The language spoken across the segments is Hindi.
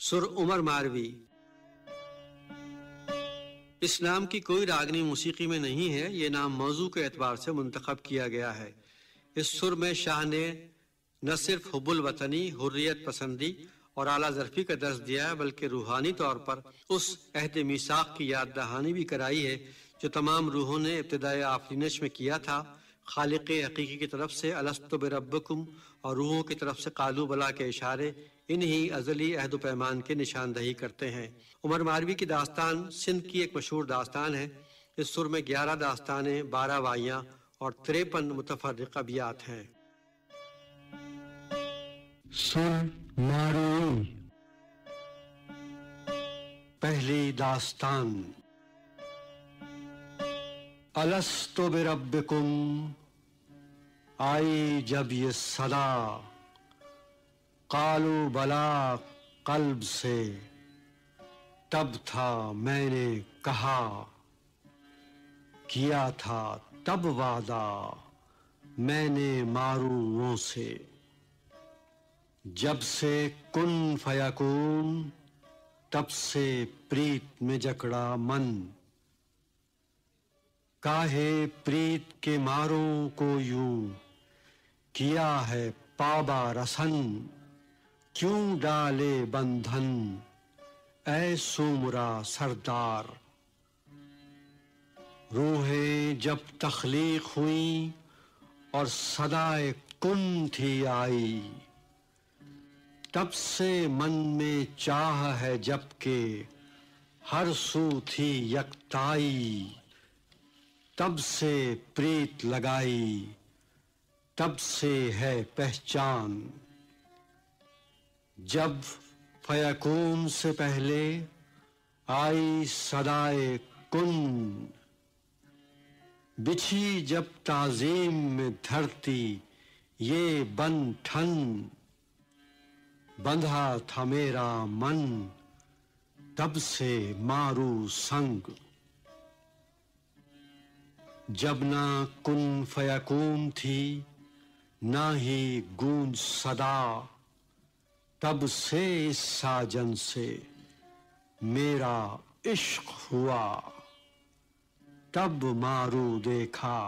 सुर उमर मारवी। इस नाम की कोई रागनी मौसीकी में नहीं है। ये नाम मौजू के एतबार से मुंतखब किया गया है। इस सुर में शाह ने न सिर्फ हुब्बुल वतनी, हुर्रियत पसंदी और आला ज़रफ़ी का दर्ज दिया है, बल्कि रूहानी तौर पर उस अहद मीसाक की याद दहानी भी कराई है जो तमाम रूहों ने इब्तिदाए आफरीनश में किया था। खालिक हकीकी की तरफ से अलस्तु बिरब्बिकुम और रूहों की तरफ से कालू बला के इशारे इन्हीं अज़ली अहद पैमान की निशानदही करते हैं। उमर मारवी की दास्तान सिंध की एक मशहूर दास्तान है। इस सुर में 11 दास्तानें, 12 वाइयाँ और 53 मुतफर्रिक़ अबियात हैं। सुर मारवी। पहली दास्तान। अलस्तु बिरब्बिकुम आई जब ये सदा, कालू बला कल्ब से, तब था मैंने कहा, किया था तब वादा मैंने मारूओं से। जब से कुन फयकून, तब से प्रीत में जकड़ा मन, काहे प्रीत के मारों को यूं किया है पाबा रसन, क्यों डाले बंधन ऐ सुमरा सरदार। रूहें जब तख्लीक हुई और सदाए कुन थी आई, तब से मन में चाह है जबकि हर सू थी यकताई। तब से प्रीत लगाई, तब से है पहचान। जब फयकून से पहले आई सदाए कुन, बिछी जब ताज़ीम में धरती ये बन ठन, बंधा था मेरा मन तब से मारू संग। जब ना कुन फयकून थी, ना ही गूंज सदा, तब से इस साजन से मेरा इश्क हुआ। तब मारू देखा,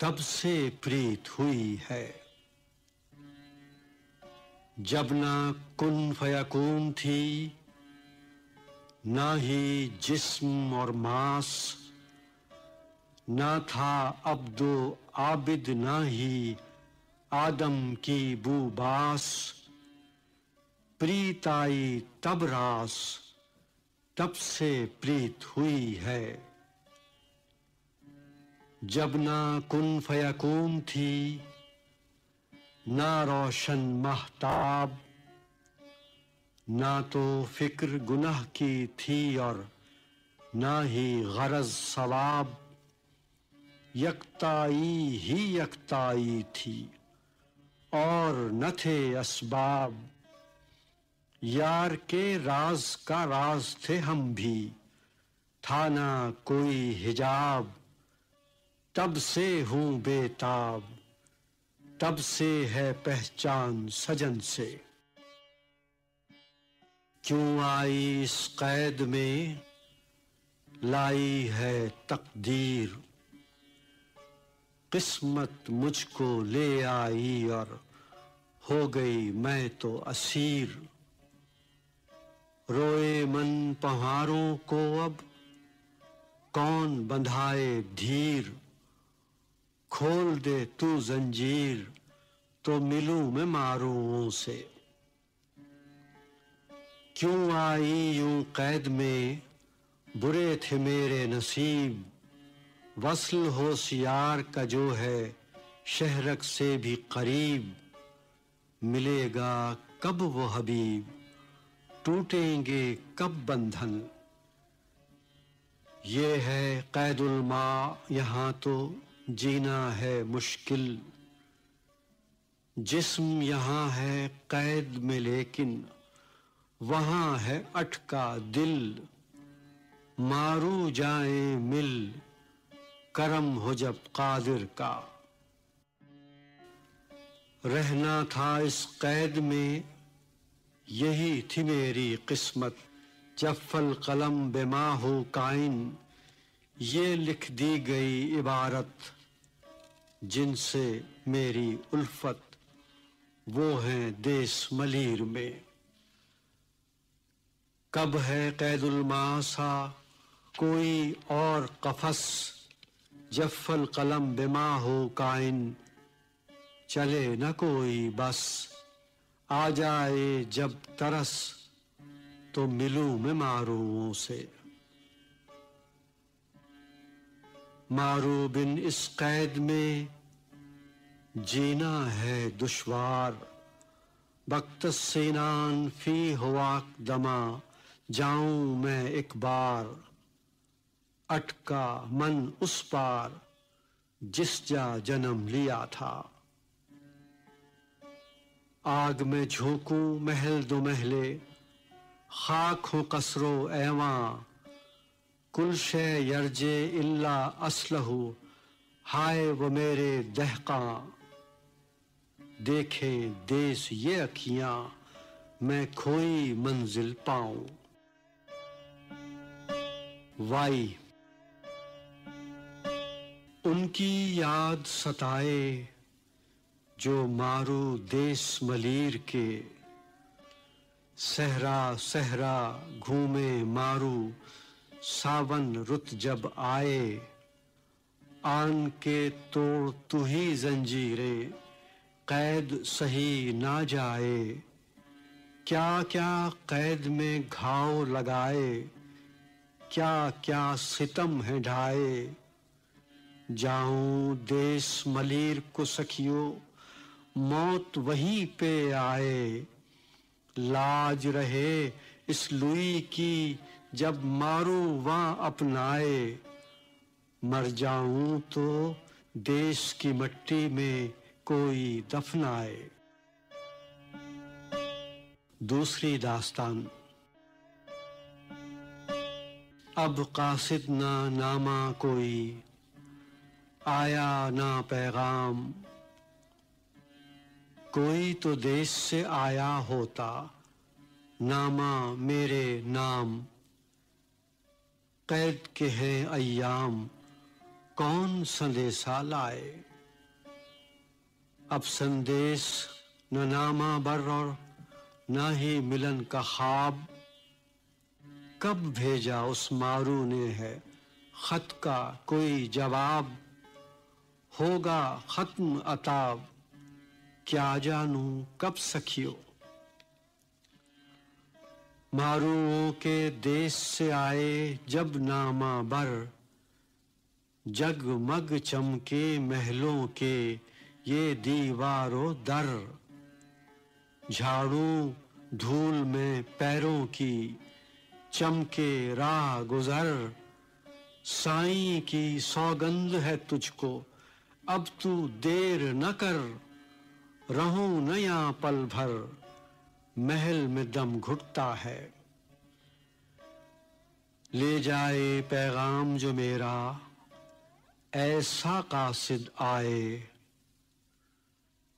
तब से प्रीत हुई है। जब ना कुन फयकून थी, ना ही जिस्म और मांस, ना था अब्दो आबिद, ना ही आदम की बूबास। प्रीत आई तब रास, तब से प्रीत हुई है। जब ना कुन फयकून थी, ना रोशन महताब, ना तो फिक्र गुनाह की थी और ना ही गरज सवाब। यकताई ही यकताई थी और न थे असबाब। यार के राज का राज थे हम भी, था ना कोई हिजाब। तब से हूँ बेताब, तब से है पहचान सजन से। क्यों आई इस कैद में, लाई है तकदीर। किस्मत मुझको ले आई और हो गई मैं तो असीर। रोए मन पहाड़ों को अब, कौन बंधाए धीर। खोल दे तू जंजीर, तो मिलूं मैं मारूओं से। क्यों आई यूं कैद में, बुरे थे मेरे नसीब। वस्ल होशियार का जो है शहरक से भी करीब। मिलेगा कब वो हबीब, टूटेंगे कब बंधन। ये है कैदुल मा, यहाँ तो जीना है मुश्किल। जिस्म यहाँ है कैद में लेकिन वहाँ है अटका दिल। मारू जाए मिल, करम हो जब कादिर का। रहना था इस कैद में यही थी मेरी किस्मत, जब फल कलम बेमा हो काइन, ये लिख दी गई इबारत, जिनसे मेरी उल्फत, वो हैं देश मलीर में। कब है कैदुल मासा कोई और कफस, जब फल कलम बेमा हो काइन, चले न कोई बस, आ जाए जब तरस, तो मिलूं मैं मारूओं से। मारू बिन इस कैद में जीना है दुश्वार, वक्त सीनान फी हुआक दमा, जाऊं मैं एक बार, अटका मन उस पार, जिस जा जन्म लिया था। आग में झोंकूं महल दो महले, खाक हो कसरो ऐवां, कुल शे यर्जे इल्ला असलहू, हाय वो मेरे दहकां। देखे देश ये अखियां, मैं खोई मंजिल पाऊं। वाई उनकी याद सताए, जो मारू देश मलीर के, सहरा सहरा घूमे मारू, सावन रुत जब आए, आन के तोड़ तू ही जंजीरें, कैद सही ना जाए। क्या क्या कैद में घाव लगाए, क्या क्या सितम है ढाए। जाऊं देश मलीर को सखियो, मौत वहीं पे आए। लाज रहे इस लुई की, जब मारू वहां अपनाए। मर जाऊं तो देश की मट्टी में कोई दफनाए। दूसरी दास्तान। अब कासिद ना नामा कोई, आया ना पैगाम, कोई तो देश से आया होता, नामा मेरे नाम। कैद के हैं अय्याम, कौन संदेशा लाए। अब संदेश न नामा बर और न ही मिलन का ख्वाब। कब भेजा उस मारू ने है खत का कोई जवाब। होगा खत्म अताब, क्या जानू कब सखियो। मारूओं के देश से आए जब नामा बर, जगमग चमके महलों के ये दीवारों दर। झाड़ू धूल में पैरों की, चमके राह गुजर। साईं की सौगंध है तुझको, अब तू देर न कर। रहूं न यहाँ पल भर, महल में दम घुटता है। ले जाए पैगाम जो मेरा, ऐसा कासिद आए।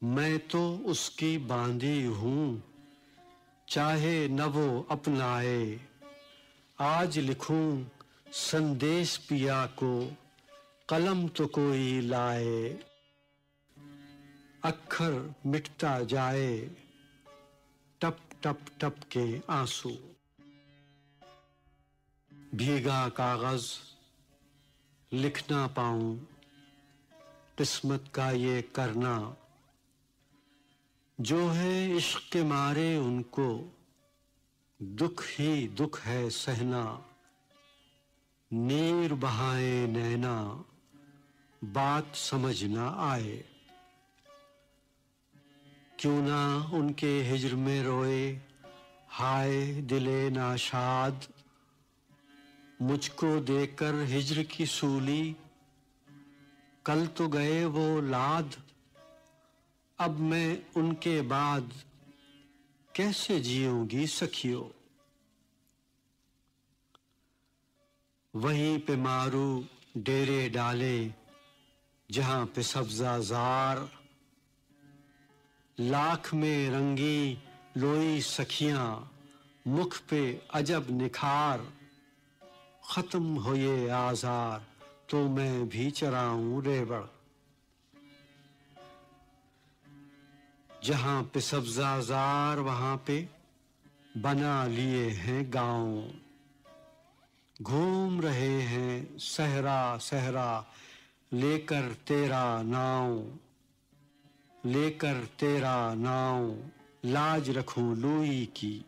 मैं तो उसकी बांधी हूं, चाहे न वो अपनाए। आज लिखूं संदेश पिया को, कलम तो कोई लाए। अक्षर मिटता जाए, टप टप टप के आंसू। भीगा कागज लिख ना पाऊं, किस्मत का ये करना। जो है इश्क के मारे उनको, दुख ही दुख है सहना। नीर बहाए नैना, बात समझ ना आए। क्यों ना उनके हिज्र में रोए, हाय दिले नाशाद। मुझको देकर हिज्र की सूली, कल तो गए वो लाद। अब मैं उनके बाद कैसे जीऊंगी सखियों। वहीं पे मारू डेरे डाले, जहां पे सब्जा जार। लाख में रंगी लोई सखियां मुख पे अजब निखार, खत्म हो ये आजार तो मैं भी चराऊं रेवड़। जहां पे सब्जाजार वहां पे बना लिए हैं गांव, घूम रहे हैं सहरा सहरा लेकर तेरा नाव, लेकर तेरा नाव। लाज रखूं लूई की,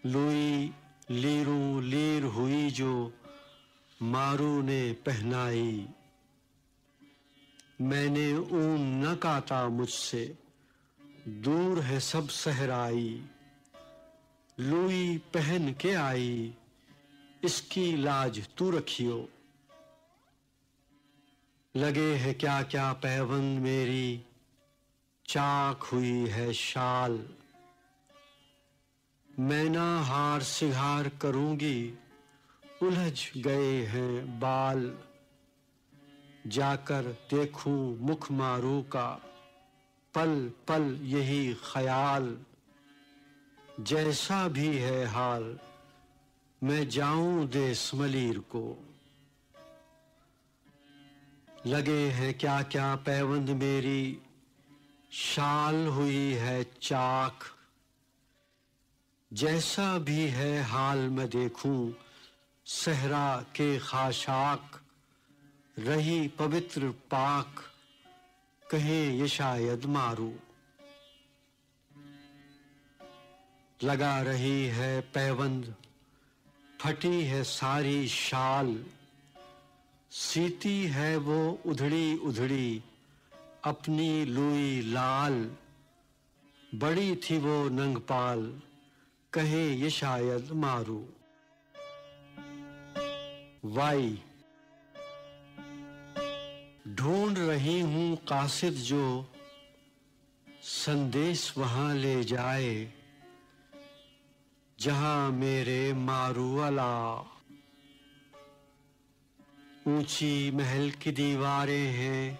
लूई लीरूं लीर हुई जो मारू ने पहनाई। मैंने ऊन न काता मुझसे, दूर है सब सहराई। लूई पहन के आई, इसकी लाज तू रखियो। लगे है क्या क्या पैबंद मेरी, चाक हुई है शाल। मैं ना हार सिंगार करूंगी, उलझ गए हैं बाल। जाकर देखूं मुख मारू का, पल पल यही ख्याल। जैसा भी है हाल, मैं जाऊं देश मलीर को। लगे हैं क्या क्या पैबंद मेरी, शाल हुई है चाक। जैसा भी है हाल मैं देखूं, सहरा के खाशाक। रही पवित्र पाक, कहें ये शायद मारू। लगा रही है पैबंद, फटी है सारी शाल। सीती है वो उधड़ी उधड़ी अपनी लूई लाल। बड़ी थी वो नंगपाल, कहे ये शायद मारू। वाई ढूंढ रही हूं कासिद जो संदेश वहां ले जाए, जहां मेरे मारू अला। ऊंची महल की दीवारें हैं,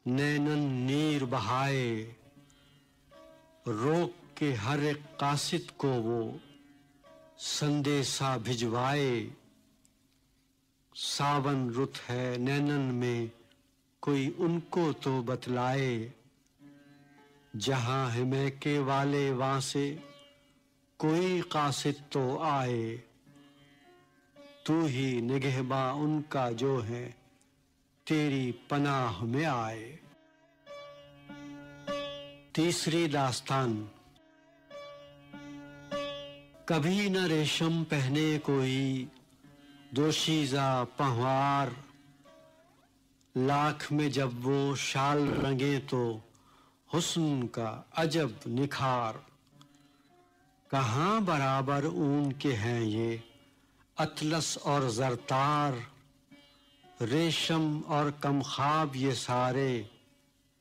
नैनन नीर बहाए। रोक के हर एक कासिद को वो संदेशा भिजवाए। सावन रुत है नैनन में, कोई उनको तो बतलाए। जहां है मैके वाले वहां से कोई कासिद तो आए। तू ही निगहबा उनका जो है, तेरी पनाह में आए। तीसरी दास्तान। कभी न रेशम पहने कोई दोशीज़ा पहवार। लाख में जब वो शाल रंगे तो हुस्न का अजब निखार। कहाँ बराबर ऊन के हैं ये अतलस और जरतार। रेशम और कमखाब ये सारे,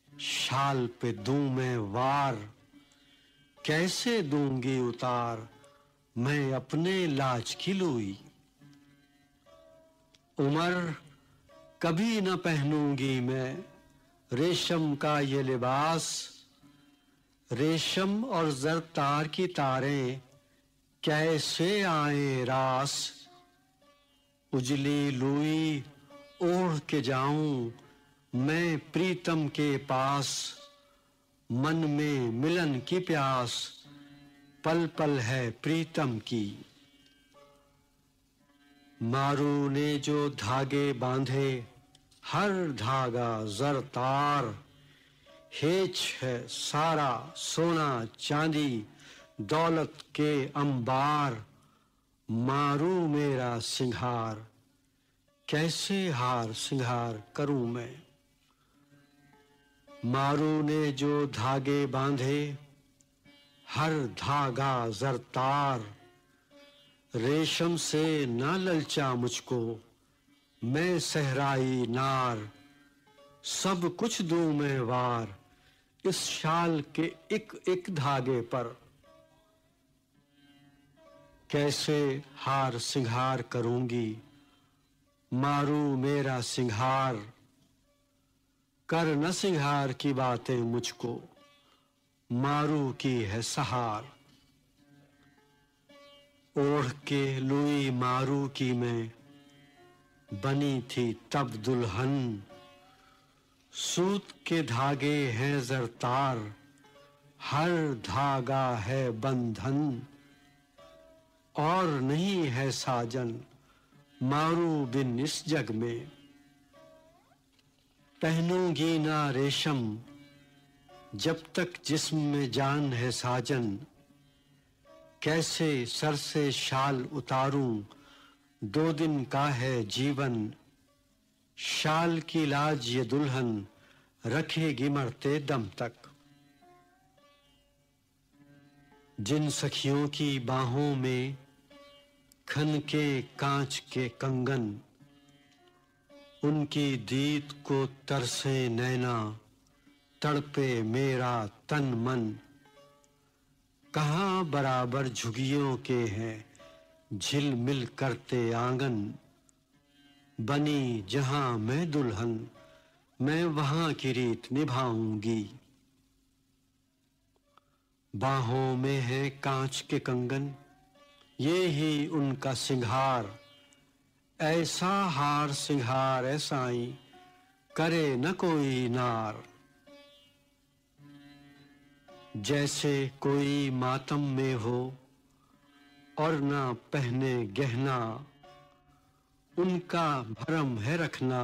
शाल पे दूं मैं वार। कैसे दूंगी उतार मैं अपने लाज की लूई। उमर कभी न पहनूंगी मैं रेशम का ये लिबास। रेशम और जरतार की तारें कैसे आए रास। उजली लूई ओढ़ के जाऊं मैं प्रीतम के पास। मन में मिलन की प्यास, पल पल है प्रीतम की। मारू ने जो धागे बांधे, हर धागा जरतार। हेच है सारा सोना चांदी, दौलत के अंबार। मारू मेरा सिंगार, कैसे हार सिंगार करूं मैं। मारू ने जो धागे बांधे, हर धागा जरतार। रेशम से न ललचा मुझको, मैं सहराई नार। सब कुछ दूं मैं वार, इस शाल के एक एक धागे पर। कैसे हार सिंगार करूंगी, मारू मेरा सिंगार। कर न सिंगार की बातें मुझको, मारू की है सहार। ओढ़ के लुई मारू की मैं बनी थी तब दुल्हन। सूत के धागे हैं जरतार, हर धागा है बंधन। और नहीं है साजन मारू बिन इस जग में। पहनूंगी ना रेशम जब तक जिस्म में जान है साजन। कैसे सर से शाल उतारूं, 2 दिन का है जीवन। शाल की लाज ये दुल्हन रखेगी मरते दम तक। जिन सखियों की बाहों में खन के कांच के कंगन, उनकी दीद को तरसे नैना, तड़पे मेरा तन मन। कहाँ बराबर झुगियों के हैं झिलमिल करते आंगन। बनी जहां मैं दुल्हन, मैं वहां की रीत निभाऊंगी। बाहों में है कांच के कंगन, ये ही उनका सिंगार। ऐसा हार सिंगार ऐ साईं, करे न कोई नार। जैसे कोई मातम में हो और ना पहने गहना, उनका भरम है रखना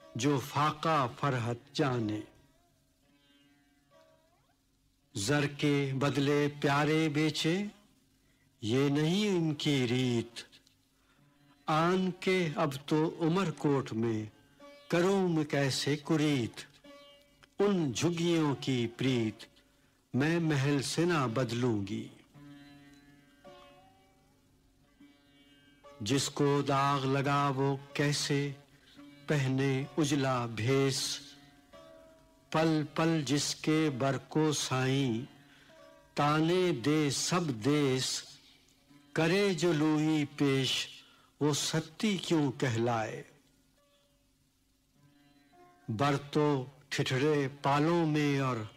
जो फाका फरहत जाने। जर के बदले प्यारे बेचे, ये नहीं इनकी रीत। आन के अब तो उमरकोट में करूं मैं कैसे कुरीत। उन झुग्गियों की प्रीत मैं महल से ना बदलूंगी। जिसको दाग लगा वो कैसे पहने उजला भेष। पल पल जिसके बर को साईं ताने दे सब देश। करे जो लूई पेश वो सत्ती क्यों कहलाए। बर तो ठिठुरे पालों में और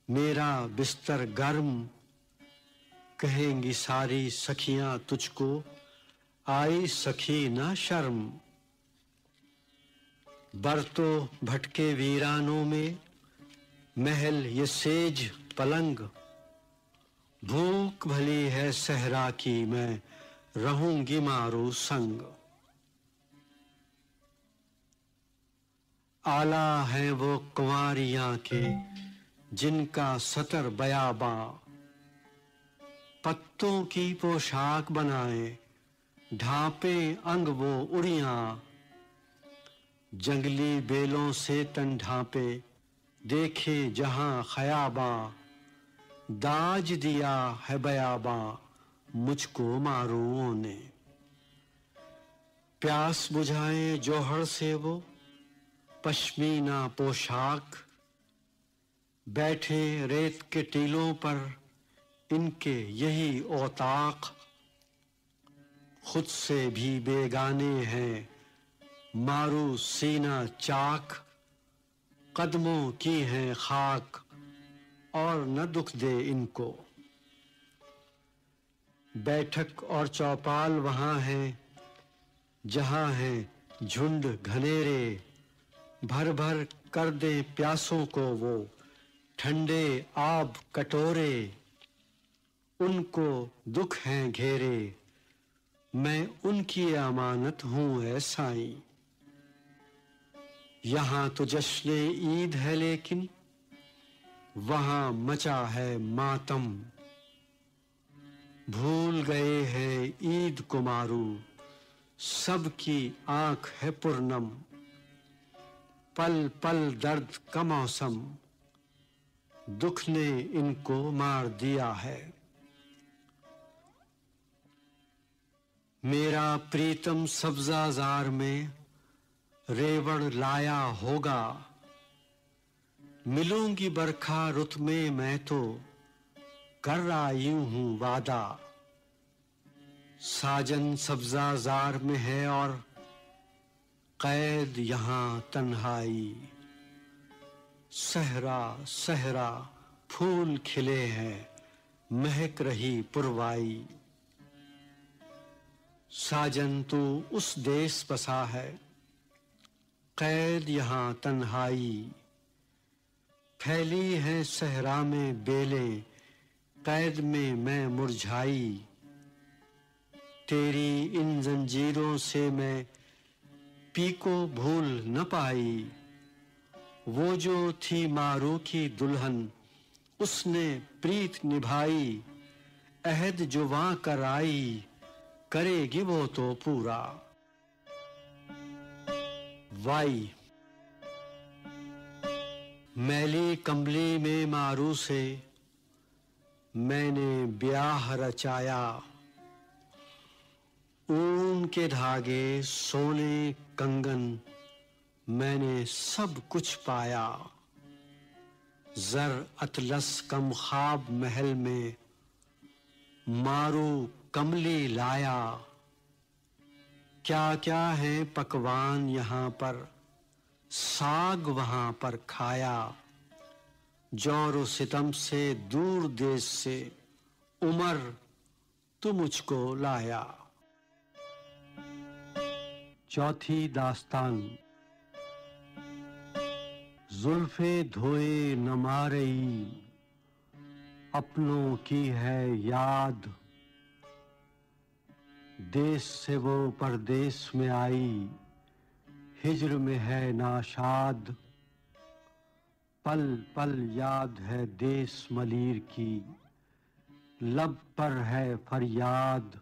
मेरा बिस्तर गर्म। कहेंगी सारी सखियां तुझको आई सखी ना शर्म। बर तो भटके वीरानों में महल ये सेज पलंग। भूख भली है सहरा की मैं रहूंगी मारू संग। आला है वो कुंवारियां के जिनका सतर बयाबा। पत्तों की पोशाक बनाए ढांपे अंग वो उड़ियां। जंगली बेलों से तन ढांपे देखे जहां खयाबा। दाज दिया है बयाबा मुझको मारूओं ने। प्यास बुझाए जौहर से वो पश्मीना पोशाक। बैठे रेत के टीलों पर इनके यही औताक। खुद से भी बेगाने हैं मारू सीना चाक। कदमों की है खाक और न दुख दे इनको। बैठक और चौपाल वहां है जहां है झुंड घनेरे। भर भर कर दे प्यासों को वो ठंडे आब कटोरे। उनको दुख हैं घेरे मैं उनकी अमानत हूं ऐ साईं। यहां तो जश्न ईद है लेकिन वहां मचा है मातम। भूल गए हैं ईद को मारू सबकी आंख है पूर्णम। पल पल दर्द का मौसम दुख ने इनको मार दिया है। मेरा प्रीतम सब्जाजार में रेवड़ लाया होगा। मिलूंगी बरखा रुत में मैं तो कर आई हूं वादा। साजन सब्जाजार में है और कैद यहां तन्हाई। सहरा सहरा फूल खिले हैं, महक रही पुरवाई। साजन तू उस देश बसा है, कैद यहाँ तन्हाई। फैली है सहरा में बेलें, कैद में मैं मुरझाई। तेरी इन जंजीरों से मैं पी को भूल न पाई। वो जो थी मारू की दुल्हन, उसने प्रीत निभाई। अहद जो वहां कराई, करेगी वो तो पूरा। वाई। मैली कमली में मारू से मैंने ब्याह रचाया। ऊन के धागे, सोने कंगन, मैंने सब कुछ पाया। जर अतलस कम ख्वाब महल में मारू कमली लाया। क्या क्या है पकवान यहाँ पर, साग वहां पर खाया। जौर सितम से दूर देश से उमर तू मुझको लाया। चौथी दास्तान। जुल्फे धोए न मारई, अपनों की है याद। देश से वो परदेश में आई, हिज्र में है नाशाद। पल पल याद है देश मलीर की, लब पर है फरियाद।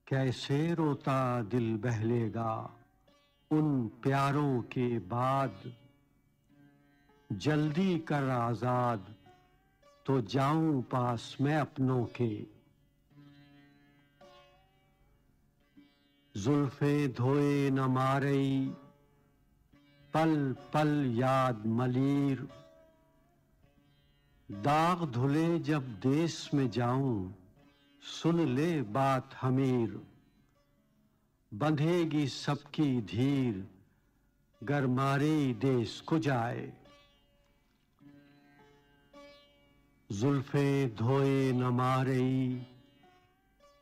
कैसे रोता दिल बहलेगा उन प्यारों के बाद। जल्दी कर आजाद तो जाऊं पास मैं अपनों के। जुल्फे धोए न मारई, पल पल याद मलीर। दाग धुले जब देश में जाऊं, सुन ले बात हमीर। बंधेगी सबकी धीर, गर मारे देश को जाए। जुल्फे धोए न मारई,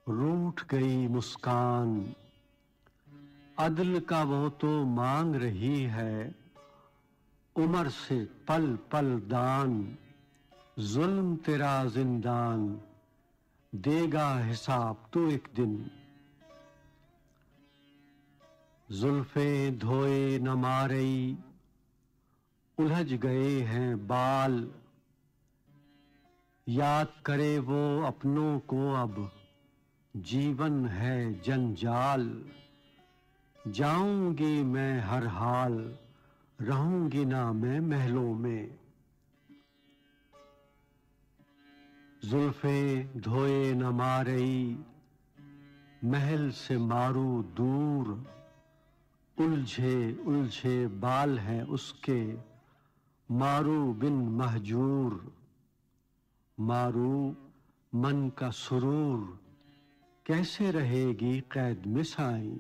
रूठ गई मुस्कान। अदल का वो तो मांग रही है, उमर से पल पल दान। जुल्म तेरा जिंदान, देगा हिसाब तू एक दिन। जुल्फे धोए न मारई, उलझ गए हैं बाल। याद करे वो अपनों को अब, जीवन है जंजाल। जाऊंगी मैं हर हाल, रहूंगी ना मैं महलों में। जुल्फे धोए न मारई, महल से मारू दूर। उलझे उलझे बाल हैं उसके, मारू बिन महजूर। मारू मन का सुरूर, कैसे रहेगी कैद में साईं।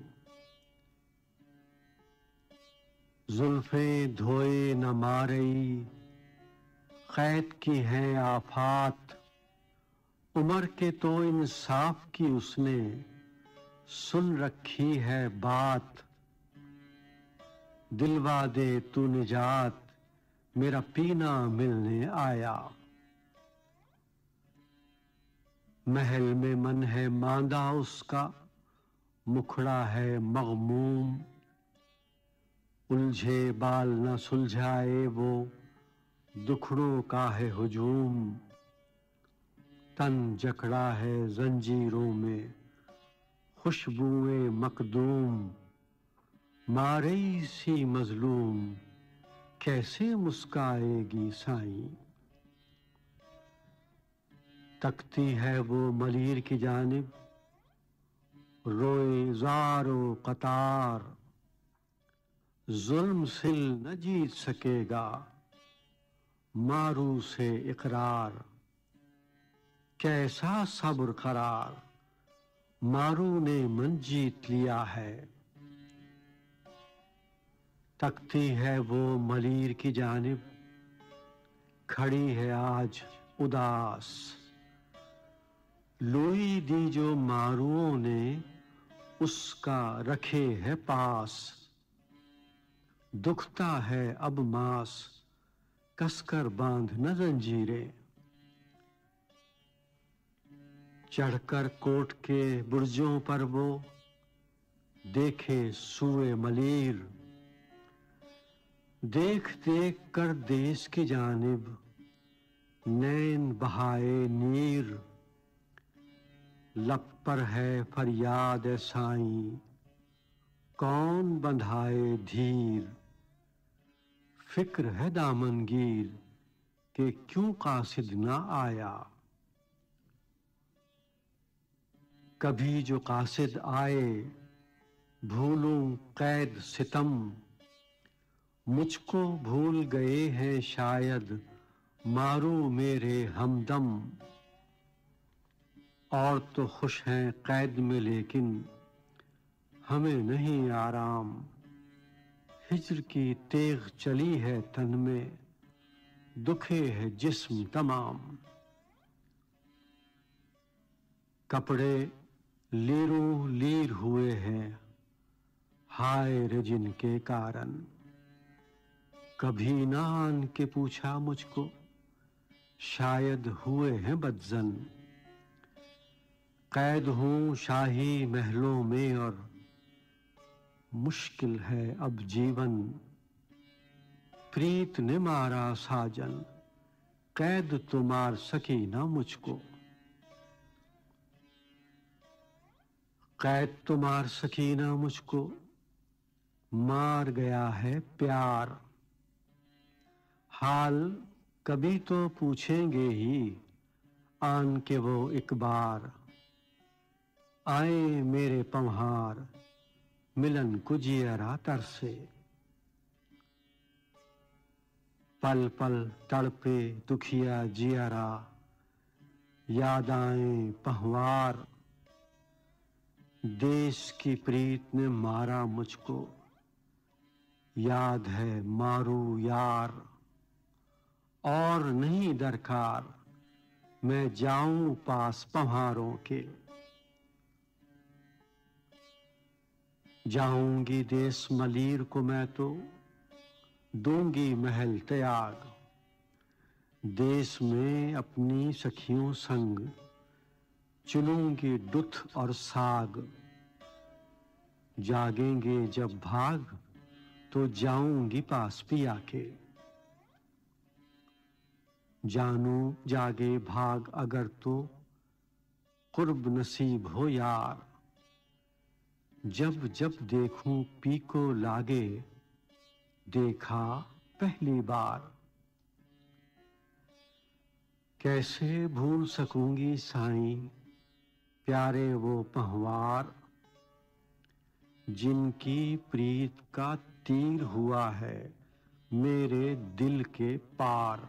जुल्फे धोए न मारई, कैद की है आफात। उमर के तो इंसाफ की उसने, सुन रखी है बात। दिलवा दे तू निजात, मेरा पीना मिलने आया। महल में मन है मांदा उसका, मुखड़ा है मगमूम। उलझे बाल न सुलझाए वो, दुखड़ों का है हुजूम। तन जकड़ा है जंजीरों में, खुशबुएं मकदूम। मारई सी मजलूम, कैसे मुस्काएगी साईं। तकती है वो मलीर की जानिब, रोए ज़ारो कतार। जुल्म सिल न जीत सकेगा, मारू से इकरार। कैसा सब्र करार, मारू ने मन जीत लिया है। तकती है वो मलीर की जानिब, खड़ी है आज उदास। लोई दी जो मारुओं ने उसका रखे है पास। दुखता है अब मास कसकर बांध न जंजीरें। चढ़कर कोट के बुर्जों पर वो देखे सूए मलीर। देख देख कर देश की जानिब नैन बहाए नीर। लब पर है फरियाद साईं कौन बंधाए धीर। फिक्र है दामनगीर कि क्यों कासिद ना आया। कभी जो कासिद आए भूलूं कैद सितम। मुझको भूल गए हैं शायद मारू मेरे हमदम। और तो खुश हैं कैद में लेकिन हमें नहीं आराम। हिज्र की तेग चली है तन में दुखे है जिस्म तमाम। कपड़े लीरों लीर हुए हैं हाय रे जिनके कारण। कभी ना आन के पूछा मुझको शायद हुए हैं बदजन। कैद हूं शाही महलों में और मुश्किल है अब जीवन। प्रीत ने मारा साजन कैद तो मार सकी ना मुझको। कैद तो मार सकी ना मुझको मार गया है प्यार। हाल कभी तो पूछेंगे ही आन के वो एक बार। आए मेरे पंहार मिलन को जियरा तरसे। पल पल तड़पे दुखिया जियरा याद आए पहवार। देश की प्रीत ने मारा मुझको याद है मारू यार। और नहीं दरकार मैं जाऊं पास पंहारों के। जाऊंगी देश मलीर को मैं तो दूंगी महल त्याग। देश में अपनी सखियों संग चुनूंगी दुथ और साग। जागेंगे जब भाग तो जाऊंगी पास पिया के। जानू जागे भाग अगर तो कुर्ब नसीब हो यार। जब जब देखूं पी को लागे देखा पहली बार। कैसे भूल सकूंगी साईं प्यारे वो पहवार। जिनकी प्रीत का तीर हुआ है मेरे दिल के पार।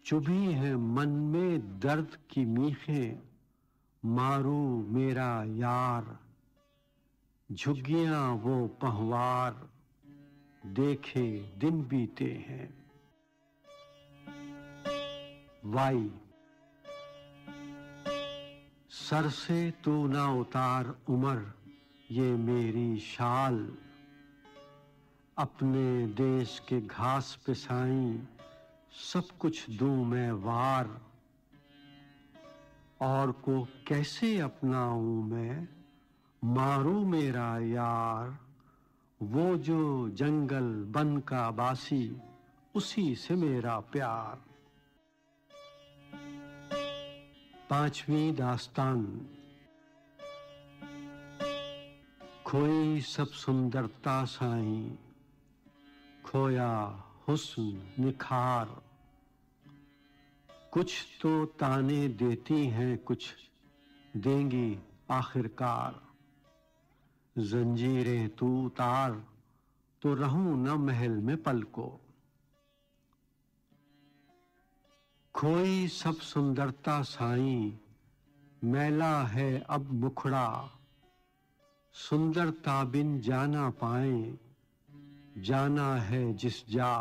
चुभी है मन में दर्द की मीखें मारू मेरा यार। झुग्गियां वो पहवार देखे दिन बीते हैं। वाई सर से तू ना उतार उमर ये मेरी शाल। अपने देश के घास पे साईं सब कुछ दूं मैं वार। और को कैसे अपनाऊं मैं मारू मेरा यार। वो जो जंगल बन का बासी उसी से मेरा प्यार। पांचवी दास्तान। खोई सब सुंदरता साईं खोया हुस्न निखार। कुछ तो ताने देती हैं कुछ देंगी आखिरकार। जंजीरें तू उतार तो रहूं न महल में पल को। खोई सब सुंदरता साईं मैला है अब मुखड़ा। सुंदरता बिन जाना पाए जाना है जिस जा।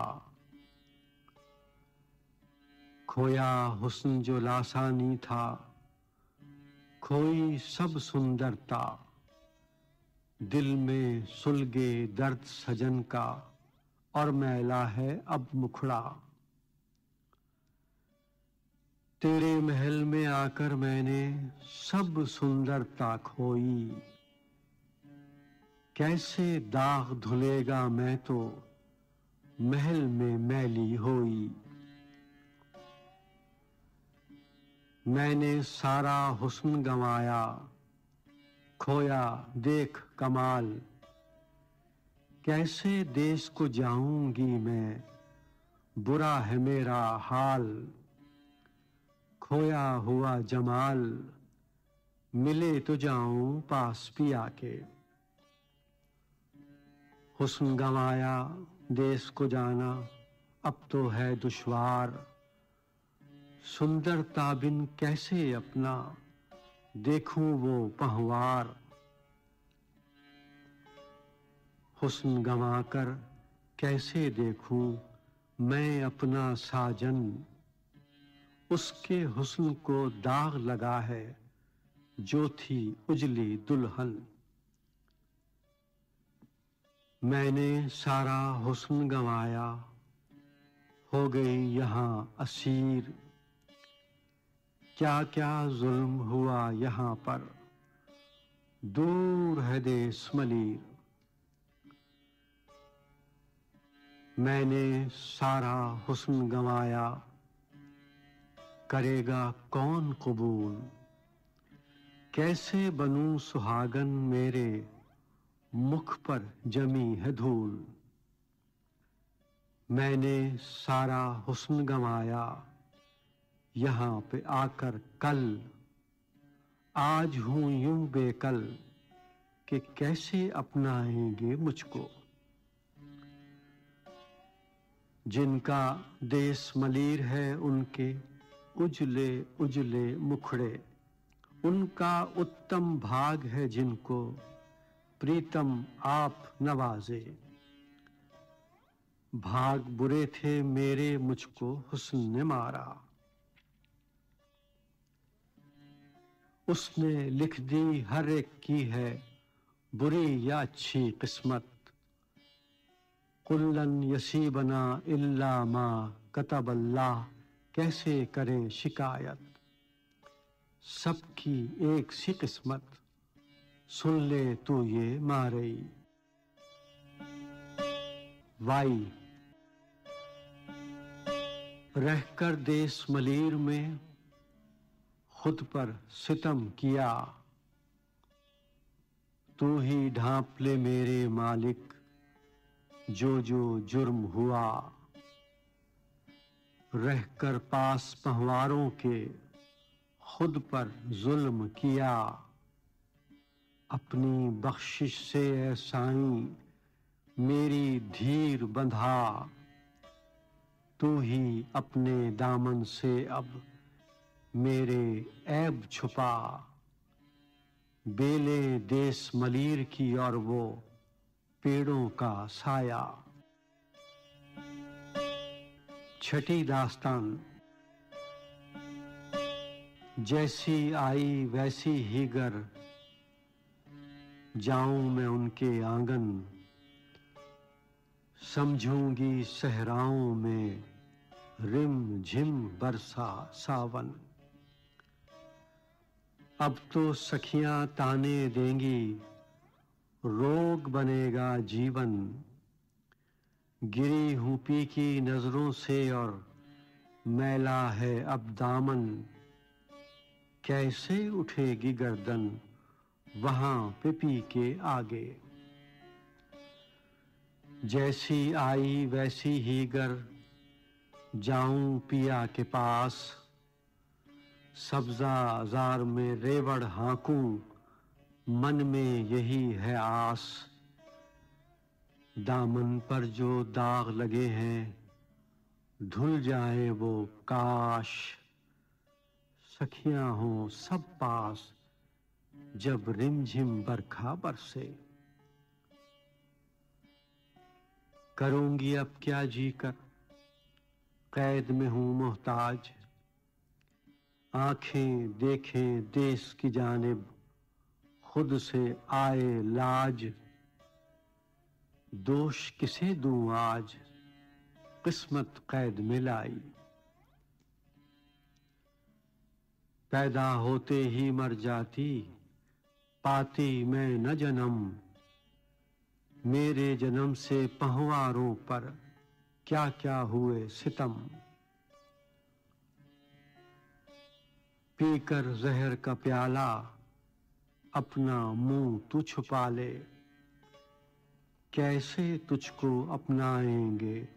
खोया हुस्न जो लासानी था, खोई सब सुंदरता। दिल में सुलगे दर्द सजन का, और मैला है अब मुखड़ा। तेरे महल में आकर मैंने सब सुंदरता खोई। कैसे दाग धुलेगा मैं तो महल में मैली होई। मैंने सारा हुस्न गंवाया, खोया देख कमाल। कैसे देश को जाऊंगी मैं, बुरा है मेरा हाल। खोया हुआ जमाल, मिले तो जाऊं पास पिया के। हुस्न गंवाया देश को जाना, अब तो है दुश्वार। सुंदरता बिन कैसे अपना देखूं वो पहवार। हुस्न गंवाकर कैसे देखूं मैं अपना साजन। उसके हुस्न को दाग लगा है जो थी उजली दुल्हन। मैंने सारा हुस्न गंवाया, हो गई यहाँ असीर। क्या क्या जुल्म हुआ यहाँ पर, दूर है देश मलीर। मैंने सारा हुस्न गंवाया, करेगा कौन कबूल। कैसे बनूं सुहागन, मेरे मुख पर जमी है धूल। मैंने सारा हुस्न गंवाया, यहाँ पे आकर कल। आज हूं यूं बेकल कि कैसे अपनाएंगे मुझको। जिनका देश मलीर है उनके उजले उजले मुखड़े। उनका उत्तम भाग है जिनको प्रीतम आप नवाजे। भाग बुरे थे मेरे, मुझको हुस्न ने मारा। उसने लिख दी हर एक की है बुरी या अच्छी किस्मत। कुल्लन यसीबना इल्ला मा कतब अल्लाह, कैसे करें शिकायत। सबकी एक सी किस्मत, सुन ले तू ये मारई। वाई रहकर देश मलीर में खुद पर सितम किया। तू ही ढांप ले मेरे मालिक जो जो जुर्म हुआ। रहकर पास पहवारों के खुद पर जुल्म किया। अपनी बख्शिश से ऐ साईं मेरी धीर बंधा। तू ही अपने दामन से अब मेरे ऐब छुपा। बेले देश मलीर की और वो पेड़ों का साया। छठी दास्तान। जैसी आई वैसी ही गर, जाऊं मैं उनके आंगन। समझूंगी सहराओं में रिम झिम बरसा सावन। अब तो सखियां ताने देंगी, रोग बनेगा जीवन। गिरी हूं पी की नजरों से और मैला है अब दामन। कैसे उठेगी गर्दन वहां पे पी के आगे। जैसी आई वैसी ही गर, जाऊं पिया के पास। सब्जा जार में रेवड़ हाँकूं, मन में यही है आस। दामन पर जो दाग लगे हैं धुल जाए वो काश। सखियां हों सब पास जब रिमझिम बरखा बरसे। करूंगी अब क्या जीकर, कैद में हूं मोहताज। आंखें देखें देश की जानिब, खुद से आए लाज। दोष किसे दूं आज, किस्मत कैद में लाई। पैदा होते ही मर जाती, पाती मैं न जन्म। मेरे जन्म से पहवारों पर क्या क्या हुए सितम। पीकर जहर का प्याला, अपना मुंह तू छुपा ले। कैसे तुझको अपनाएंगे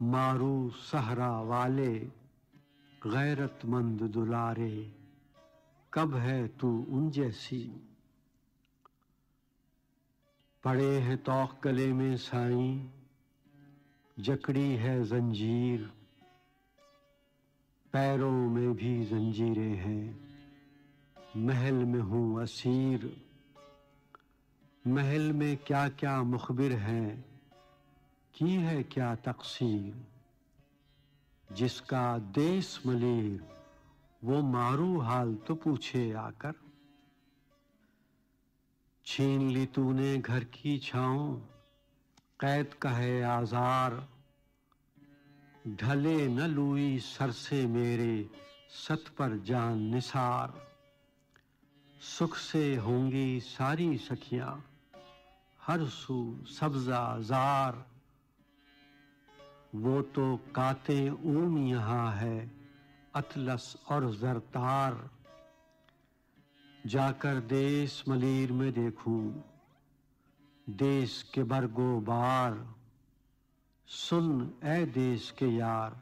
मारू सहरा वाले। गैरतमंद दुलारे, कब है तू उन जैसी। पड़े हैं तौक गले में साईं, जकड़ी है जंजीर। पैरों में भी जंजीरें हैं, महल में हूँ असीर। महल में क्या क्या मुखबिर हैं, की है क्या तकसीर। जिसका देश मलीर, वो मारू हाल तो पूछे आकर। छीन ली तूने घर की छाँव, कैद का है आजार। ढले न लुई सर से मेरे, सत पर जान निसार। सुख से होंगी सारी सखियां, हर सू सब्जा जार। वो तो काते ऊन यहाँ है, अतलस और जरतार। जाकर देश मलीर में देखूं, देश के बरगो बार। सुन ए देश के यार,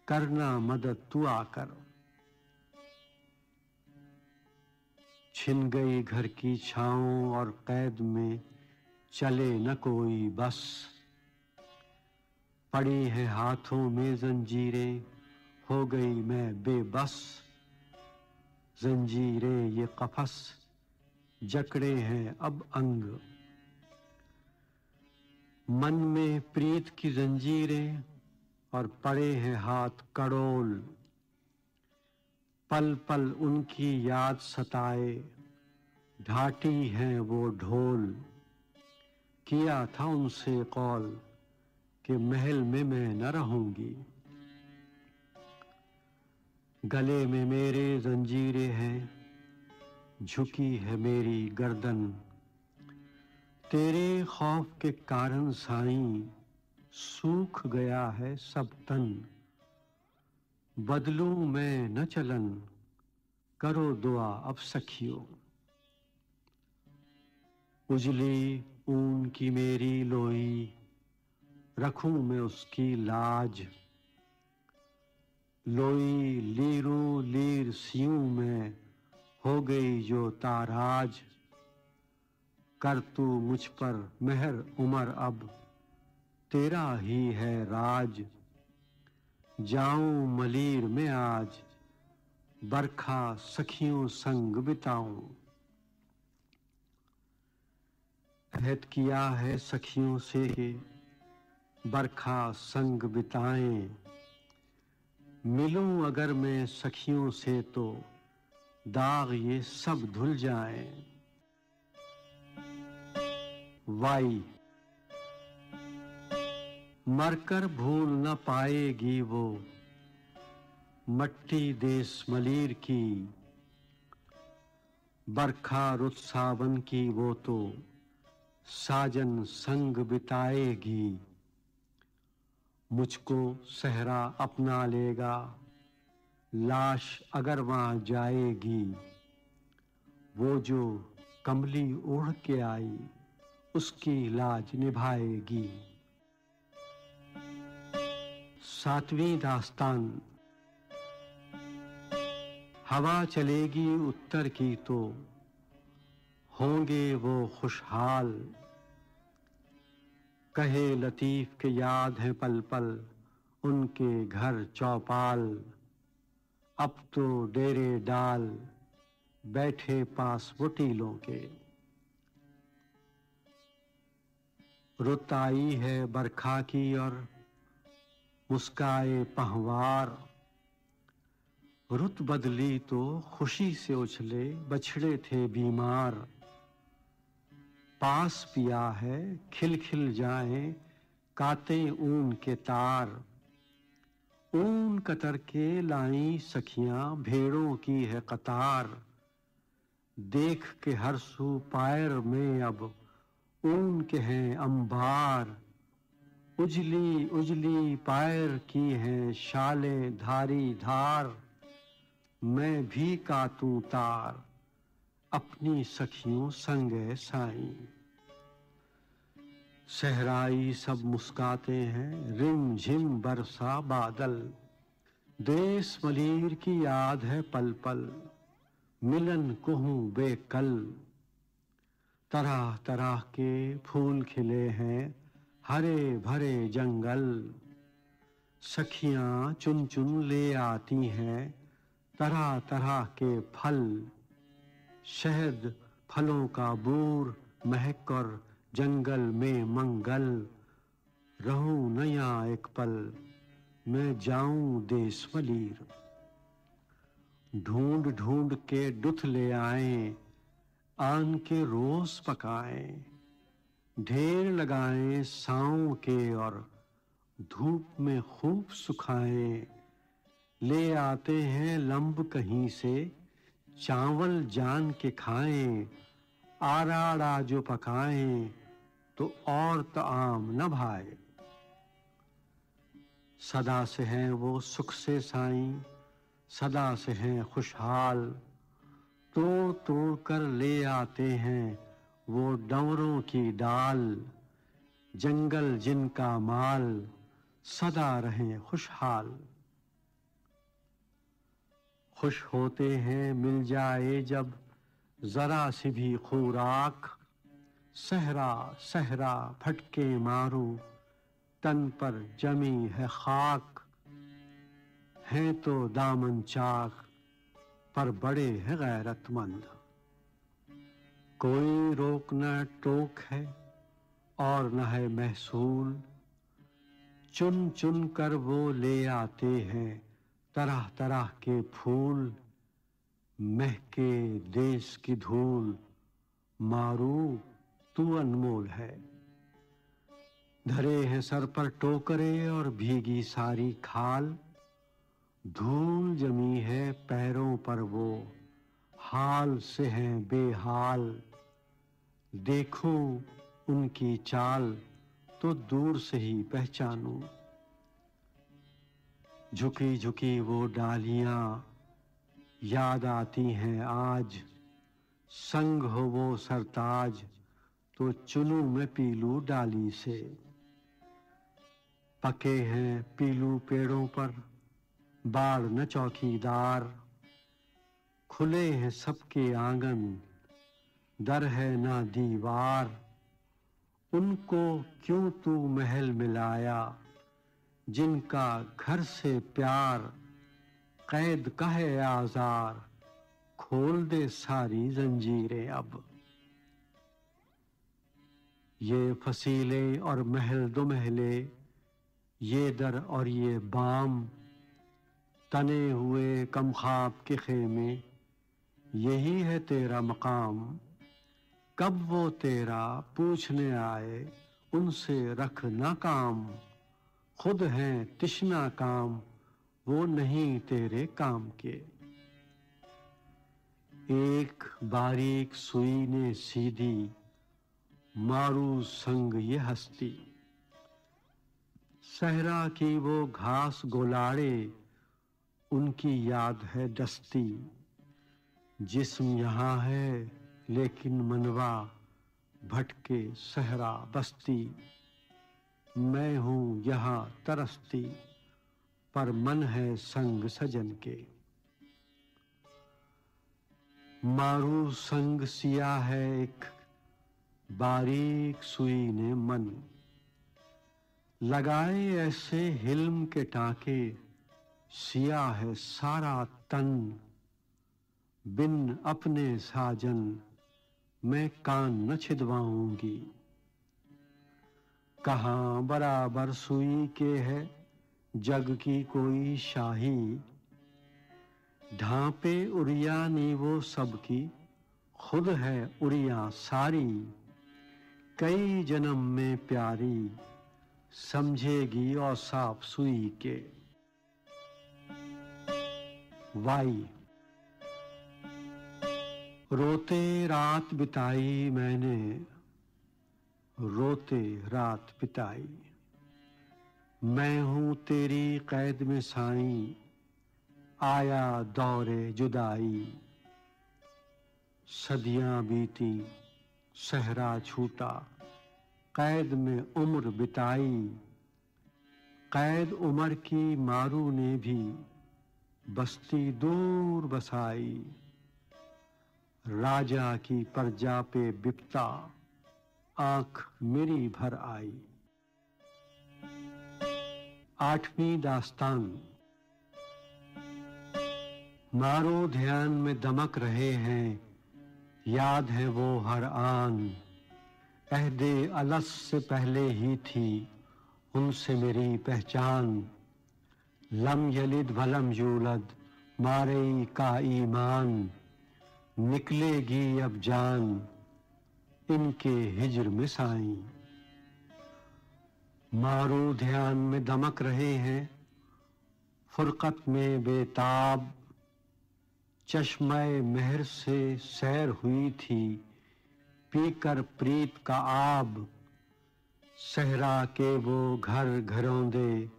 करना मदद तू आकर। छिन गई घर की छाँव और कैद में चले न कोई बस। पड़ी है हाथों में जंजीरें, हो गई मैं बेबस। जंजीरें ये कफस, जकड़े हैं अब अंग। मन में प्रीत की जंजीरें, और पड़े हैं हाथ कड़ोल। पल पल उनकी याद सताए, ढाटी हैं वो ढोल। किया था उनसे कौल, कि महल में मैं न रहूंगी। गले में मेरे जंजीरें हैं, झुकी है मेरी गर्दन। तेरे खौफ के कारण साईं, सूख गया है सब तन। बदलूं मैं न चलन, करो दुआ अब सखियों। उजली ऊन की मेरी लोई, रखूं मैं उसकी लाज। लोई लीरूं लीर सियूं मैं, हो गई जो ताराज। कर तू मुझ पर मेहर उमर अब, तेरा ही है राज। जाऊं मलीर में आज, बरखा सखियों संग बिताऊं। अहद किया है सखियों से कि बरखा संग बिताएं। मिलूं अगर मैं सखियों से तो दाग ये सब धुल जाएं। वाई मरकर भूल न पाएगी वो, मट्टी देश मलीर की। बरखा रुत सावन की वो तो, साजन संग बिताएगी। मुझको सहरा अपना लेगा, लाश अगर वहां जाएगी। वो जो कमली ओढ़ के आई, उसकी लाज निभाएगी। सातवीं दास्तान। हवा चलेगी उत्तर की तो, होंगे वो खुशहाल। कहे लतीफ के याद है पल पल, उनके घर चौपाल। अब तो डेरे डाल, बैठे पास वटीलों के। रुत आई है बरखा की और मुस्काए पहवार। रुत बदली तो खुशी से उछले, बछड़े थे बीमार। पास पिया है खिल खिल जाएं काते ऊन के तार। ऊन कतर के लाई सखियां, भेड़ों की है कतार। देख के हर सू पायर में अब ऊन के हैं अंबार। उजली उजली पायर की हैं शालें धारी धार। मैं भी कातूं तार अपनी सखियों संगे साईं। सहराई सब मुस्काते हैं, रिम झिम बरसा बादल। देश मलीर की याद है पल पल, मिलन कहूं बेकल। तरह तरह के फूल खिले हैं, हरे भरे जंगल। सखियां चुन चुन ले आती हैं तरह तरह के फल। शहद फलों का बूर महक कर जंगल में मंगल। रहूं नया एक पल, मैं जाऊं देश मलीर। ढूंढ ढूंढ के दुथ ले आए, आन के रोज पकाए। ढेर लगाए साँव के और धूप में खूब सुखाए। ले आते हैं लंब कहीं से, चावल जान के खाएं। आराड़ा जो पकाएं तो और ताम न भाए। सदा से हैं वो सुख से साईं, सदा से हैं खुशहाल। तोड़ तोड़ कर ले आते हैं वो डंवरों की डाल। जंगल जिनका माल, सदा रहें खुशहाल। खुश होते हैं मिल जाए जब जरा सी भी खुराक। सहरा सहरा फटके मारूं, तन पर जमी है खाक। हैं तो दामन चाक, पर बड़े हैं गैरतमंद। कोई रोक न टोक है और न है महसूल। चुन चुन कर वो ले आते हैं तरह तरह के फूल। महके देश की धूल, मारू तू अनमोल है। धरे हैं सर पर टोकरे और भीगी सारी खाल। धूल जमी है पैरों पर वो, हाल से हैं बेहाल। देखूं उनकी चाल तो दूर से ही पहचानूं। झुकी झुकी वो डालियां याद आती हैं आज। संग हो वो सरताज तो चुनूं मैं पीलू डाली से। पके हैं पीलू पेड़ों पर बाड़ न चौकीदार। खुले हैं सबके आंगन, दर है ना दीवार। उनको क्यों तू महल मिलाया, जिनका घर से प्यार। कैद का है आजार, खोल दे सारी जंजीरें अब। ये फसीले और महल दो महले, ये दर और ये बाम। तने हुए कमख्वाब के खेमे, यही है तेरा मकाम। कब वो तेरा पूछने आए, उनसे रख ना काम। खुद हैं तिश्ना काम, वो नहीं तेरे काम के। एक बारीक सुई ने सीधी, मारू संग ये हस्ती। सहरा की वो घास गोलाड़े, उनकी याद है डस्ती। जिस्म यहाँ है लेकिन मनवा भटके सहरा बस्ती। मैं हूँ यहाँ तरसती, पर मन है संग सजन के। मारू संग सिया है एक बारीक सुई ने मन। लगाए ऐसे हिल्म के टाके, सिया है सारा तन। बिन अपने साजन मैं कान न छिदवाऊंगी। कहाँ बराबर सुई के है जग की कोई शाही। ढांपे उरिया नी वो सबकी, खुद है उरिया सारी। कई जन्म में प्यारी, समझेगी औसाफ सुई के। वाई। रोते रात बिताई मैंने, रोते रात बिताई। मैं हूँ तेरी कैद में साईं, आया दौरे जुदाई। सदियां बीती, सहरा छूटा, कैद में उम्र बिताई। कैद उम्र की मारू ने भी, बस्ती दूर बसाई। राजा की प्रजा पे बिपता, आंख मेरी भर आई। आठवीं दास्तान। मारो ध्यान में दमक रहे हैं, याद है वो हर आन। अहदे अलस से पहले ही थी, उनसे मेरी पहचान। लम यलिद वलम यूलद, मारे का ईमान। निकलेगी अब जान, इनके हिज्र में साईं। मारो ध्यान में दमक रहे हैं, फुरकत में बेताब। चश्मे मेहर से सैर हुई थी, पीकर प्रीत का आब। सहरा के वो घर घरौंदे,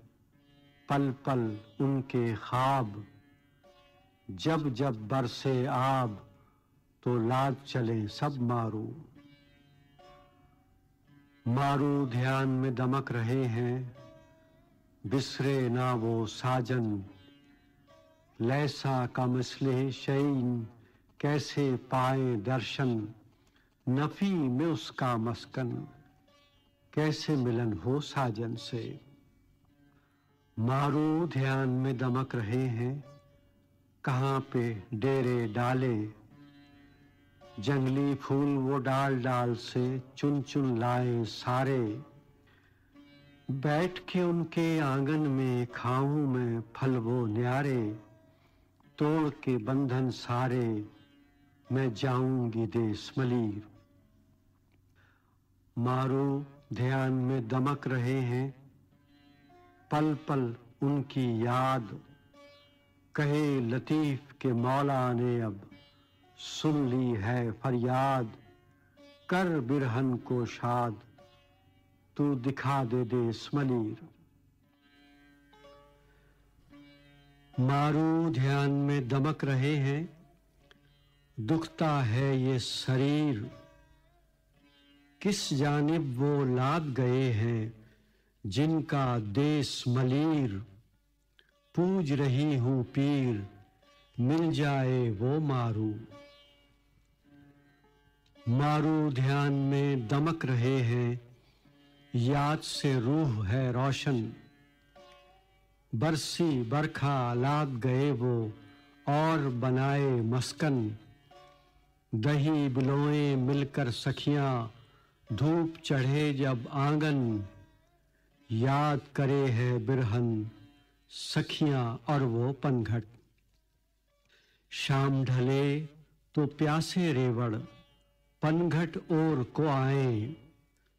पल पल उनके ख्वाब। जब जब बरसे आब, तो लाद चले सब मारू। मारू ध्यान में दमक रहे हैं, बिसरे ना वो साजन। लैसा का मसले शैन, कैसे पाए दर्शन। नफी में उसका मस्कन, कैसे मिलन हो साजन से। मारू ध्यान में दमक रहे हैं, कहाँ पे डेरे डाले। जंगली फूल वो डाल डाल से चुन चुन लाए सारे। बैठ के उनके आंगन में खाऊं मैं फल वो न्यारे। तोड़ के बंधन सारे, मैं जाऊंगी देश मलीर। मारो ध्यान में दमक रहे हैं, पल पल उनकी याद। कहे लतीफ के मौला ने अब, सुन ली है फरियाद। कर बिरहन को शाद, तू दिखा दे देश मलीर। मारू ध्यान में दमक रहे हैं, दुखता है ये शरीर। किस जानिब वो लाद गए हैं, जिनका देश मलीर। पूज रही हूँ पीर, मिल जाए वो मारू। मारू ध्यान में दमक रहे हैं, याद से रूह है रोशन। बरसी बरखा लाद गए वो, और बनाए मस्कन। दही बिलोएं मिलकर सखियां, धूप चढ़े जब आंगन। याद करे है बिरहन, सखियां और वो पनघट। शाम ढले तो प्यासे रेवड़, पनघट ओर को आए।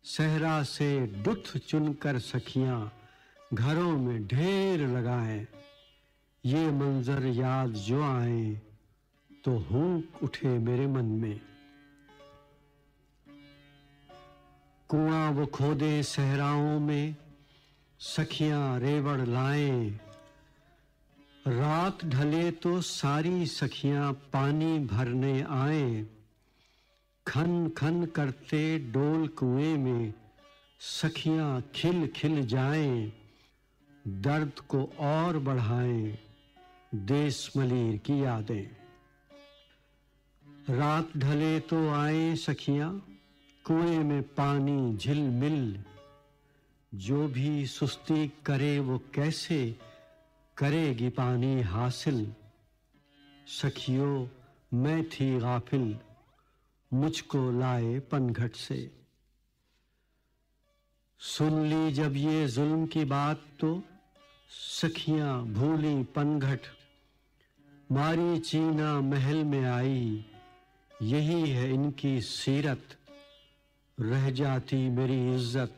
सहरा से दुथ चुनकर सखियां, घरों में ढेर लगाएं। ये मंजर याद जो आए, तो हुंक उठे मेरे मन में। कुआं वो खोदे सहराओं में, सखियां रेवड़ लाएं। रात ढले तो सारी सखियां पानी भरने आए। खन खन करते डोल कुएं में, सखियां खिल खिल जाएं। दर्द को और बढ़ाएं, देश मलीर की यादें। रात ढले तो आए सखियां, कुएं में पानी झिलमिल। जो भी सुस्ती करे वो कैसे करेगी पानी हासिल। सखियों मैं थी गाफिल, मुझको लाए पनघट से। सुन ली जब ये जुल्म की बात तो, सखियां भूली पनघट। मारी चीना महल में आई, यही है इनकी सीरत। रह जाती मेरी इज्जत,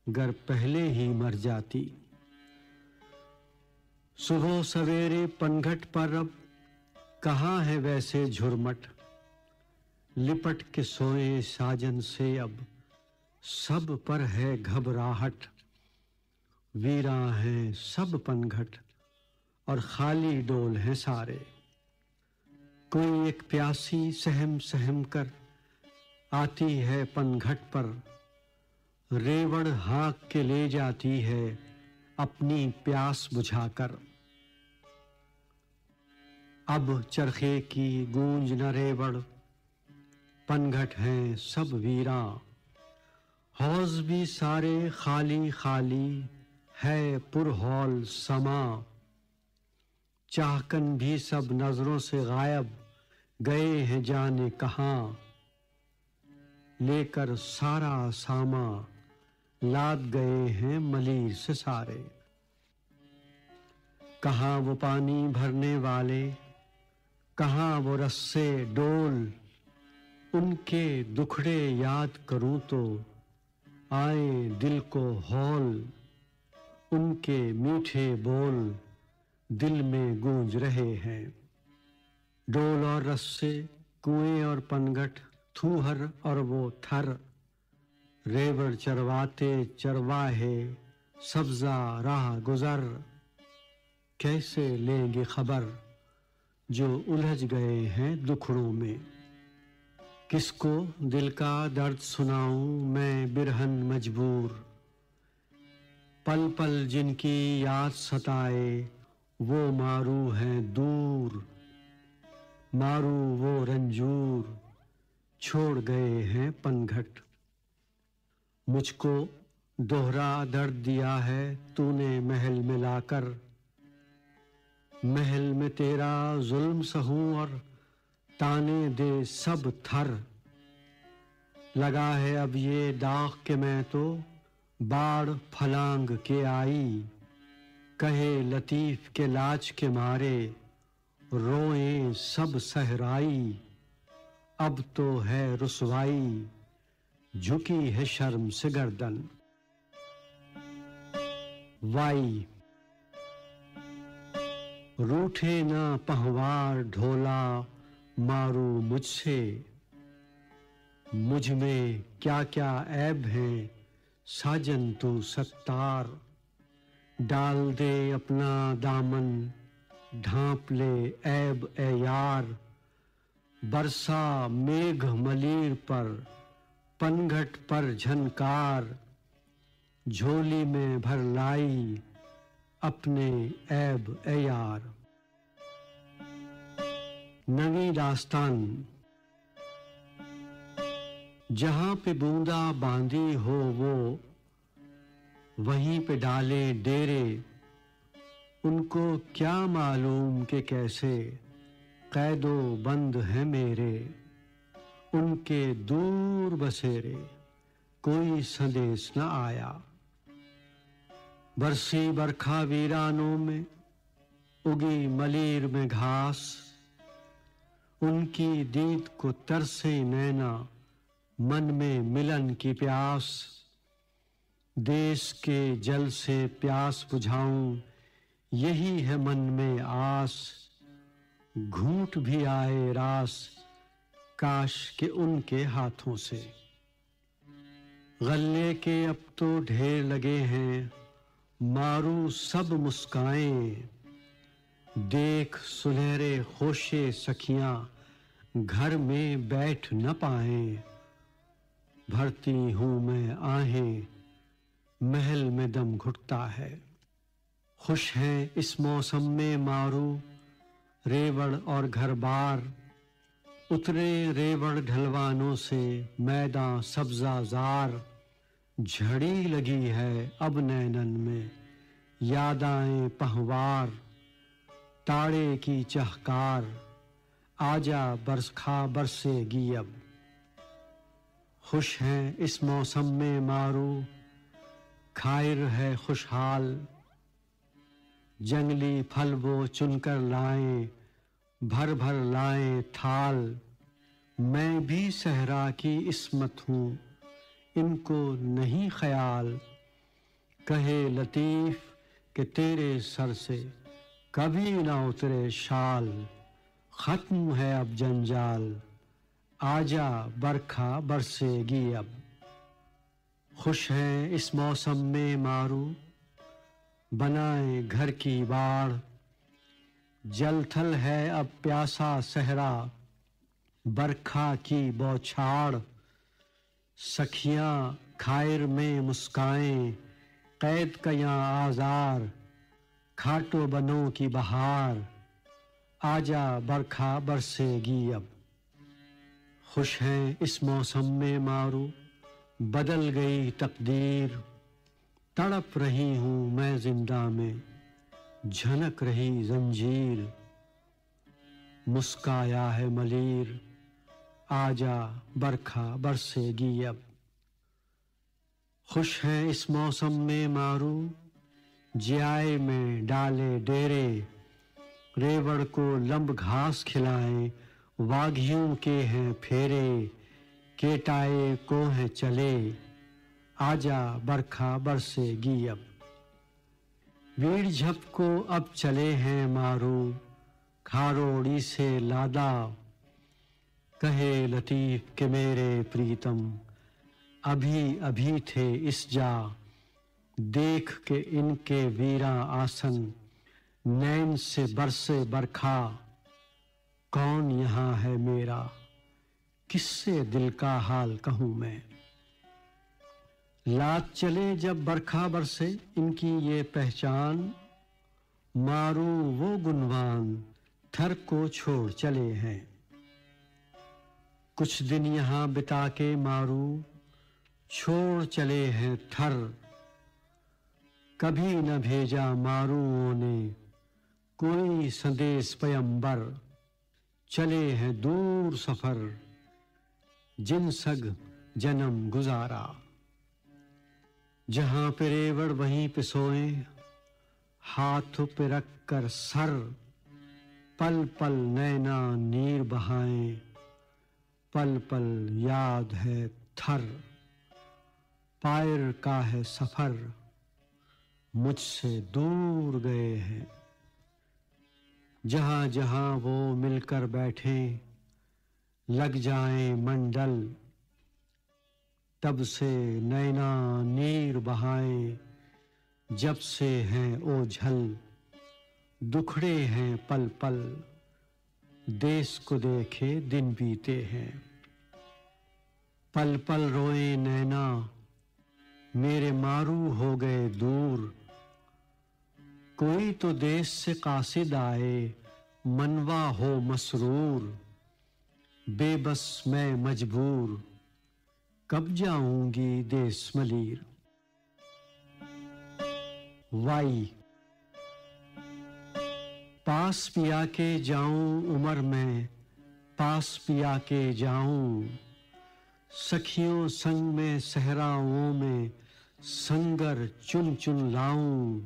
गर पहले ही मर जाती। सुबह सवेरे पनघट पर अब कहाँ है वैसे झुरमट। लिपट के सोए साजन से अब सब पर है घबराहट। वीरा हैं सब पनघट और खाली डोल हैं सारे। कोई एक प्यासी सहम सहम कर आती है पनघट पर। रेवड़ हाँक के ले जाती है अपनी प्यास बुझाकर। अब चरखे की गूंज न रेवड़, पनघट हैं सब वीरा। हौज भी सारे खाली खाली है पुरहौल समा। चाहकन भी सब नजरों से गायब गए हैं जाने कहाँ। लेकर सारा सामा लाद गए हैं मलीर से सारे। कहाँ वो पानी भरने वाले, कहाँ वो रस्से डोल। उनके दुखड़े याद करूं तो आए दिल को हौल। उनके मीठे बोल दिल में गूंज रहे हैं। डोल और रस्से, कुएं और पनघट, थूहर और वो थर। रेवड़ चरवाते चरवाहे, सब्जा राह गुजर। कैसे लेंगे खबर जो उलझ गए हैं दुखड़ों में। किसको दिल का दर्द सुनाऊं मैं बिरहन मजबूर। पल पल जिनकी याद सताए वो मारू हैं दूर। मारू वो रंजूर छोड़ गए हैं पनघट। मुझको दोहरा दर्द दिया है तूने महल में लाकर। महल में तेरा जुल्म सहूं और ताने दे सब थर। लगा है अब ये दाग के मैं तो बाढ़ फलांग के आई। कहे लतीफ के लाज के मारे रोए सब सहराई। अब तो है रुसवाई झुकी है शर्म से गर्दन। वाई रूठे ना पहवार ढोला मारू मुझसे। मुझ में क्या क्या ऐब है साजन तू सत्तार। डाल दे अपना दामन ढांप ले ऐब ए यार। बरसा मेघ मलीर पर पनघट पर झनकार। झोली में भर लाई अपने ऐब ए यार। नवी दास्तान। जहां पे बूंदा बांधी हो वो वहीं पे डाले डेरे। उनको क्या मालूम कि कैसे कैदो बंद है मेरे। उनके दूर बसेरे कोई संदेश न आया। बरसी बरखा वीरानों में उगी मलीर में घास। उनकी दीद को तरसे नैना मन में मिलन की प्यास। देश के जल से प्यास बुझाऊं यही है मन में आस। घूंट भी आए रास काश के उनके हाथों से। गल्ले के अब तो ढेर लगे हैं मारू सब मुस्काएं। देख सुनहरे होशे सखियां घर में बैठ न पाएं। भरती हूं मैं आहें महल में दम घुटता है। खुश हैं इस मौसम में मारू रेवड़ और घर बार। उतरे रेवड़ ढलवानों से मैदान सब्जाजार। झड़ी लगी है अब नैनन में यादाएं पहवार। ताड़े की चहकार आजा बरखा बरसेगी अब। खुश हैं इस मौसम में मारू खायर है खुशहाल। जंगली फल वो चुनकर लाएं भर भर लाएं थाल, मैं भी सहरा की इस्मत हूँ, इनको नहीं ख्याल। कहे लतीफ़ कि तेरे सर से कभी ना उतरे शाल, ख़त्म है अब जंजाल, आजा बरखा बरसेगी अब। खुश हैं इस मौसम में मारू, बनाए घर की बाड़, जल थल है अब प्यासा सहरा, बरखा की बौछार। सखियाँ खायर में मुस्काएं, कैद कयां आज़ार, खाटो बनों की बहार, आजा बरखा बरसेगी अब। खुश हैं इस मौसम में मारू, बदल गई तकदीर, तड़प रही हूँ मैं जिंदा में, झनक रही जंजीर। मुस्काया है मलीर, आजा बरखा बरसेगी अब। खुश हैं इस मौसम में मारू, जियाए में डाले डेरे, रेवड़ को लंब घास खिलाएं, वाघियों के हैं फेरे, केटाए को हैं चले, आजा बरखा बरसेगी अब। वीर झप को अब चले हैं मारू, खारोड़ी से लादा, कहे लतीफ़ के मेरे प्रीतम अभी अभी थे इस जा। देख के इनके वीरा आसन, नैन से बरसे बरखा, कौन यहाँ है मेरा, किससे दिल का हाल कहूँ मैं। लात चले जब बरखा बरसे इनकी ये पहचान, मारू वो गुणवान थर को छोड़ चले हैं। कुछ दिन यहाँ बिता के मारू, छोड़ चले हैं थर, कभी न भेजा मारूओं ने कोई संदेश पैगंबर। चले हैं दूर सफर, जिन सग जन्म गुजारा, जहाँ पे रेवड़ वहीं पे सोए, हाथों पे रख कर सर, पल पल नैना नीर बहाएं, पल पल याद है थर। पायर का है सफर, मुझसे दूर गए हैं, जहाँ जहाँ वो मिलकर बैठे, लग जाएं मंडल, तब से नैना नीर बहाएं, जब से हैं ओझल, दुखड़े हैं पल पल, देश को देखे दिन बीते हैं। पल पल रोए नैना, मेरे मारू हो गए दूर, कोई तो देश से कासिद आए, मनवा हो मसरूर। बेबस मैं मजबूर, कब जाऊंगी देश मलीर। वाई पास पिया के जाऊं उमर में, पास पिया के जाऊं, सखियों संग में सहराओं में, संगर चुन चुन लाऊं।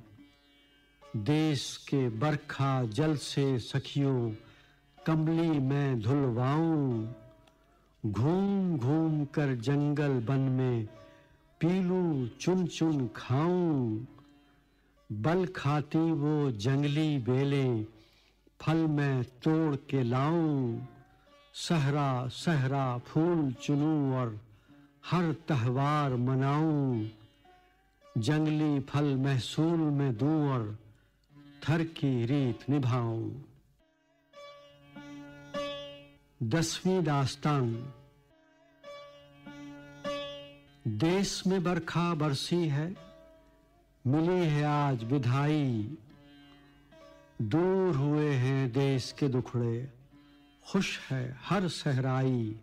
देश के बरखा जल से सखियों, कमली में धुलवाऊं। घूम घूम कर जंगल बन में, पीलू चुन चुन खाऊं। बल खाती वो जंगली बेलें, फल मैं तोड़ के लाऊं। सहरा सहरा फूल चुनूं और हर त्योहार मनाऊं। जंगली फल महसूल में दूं और थर की रीत निभाऊं। 10वीं दास्तान। देश में बरखा बरसी है, मिली है आज विदाई। दूर हुए हैं देश के दुखड़े, खुश है हर सहराई।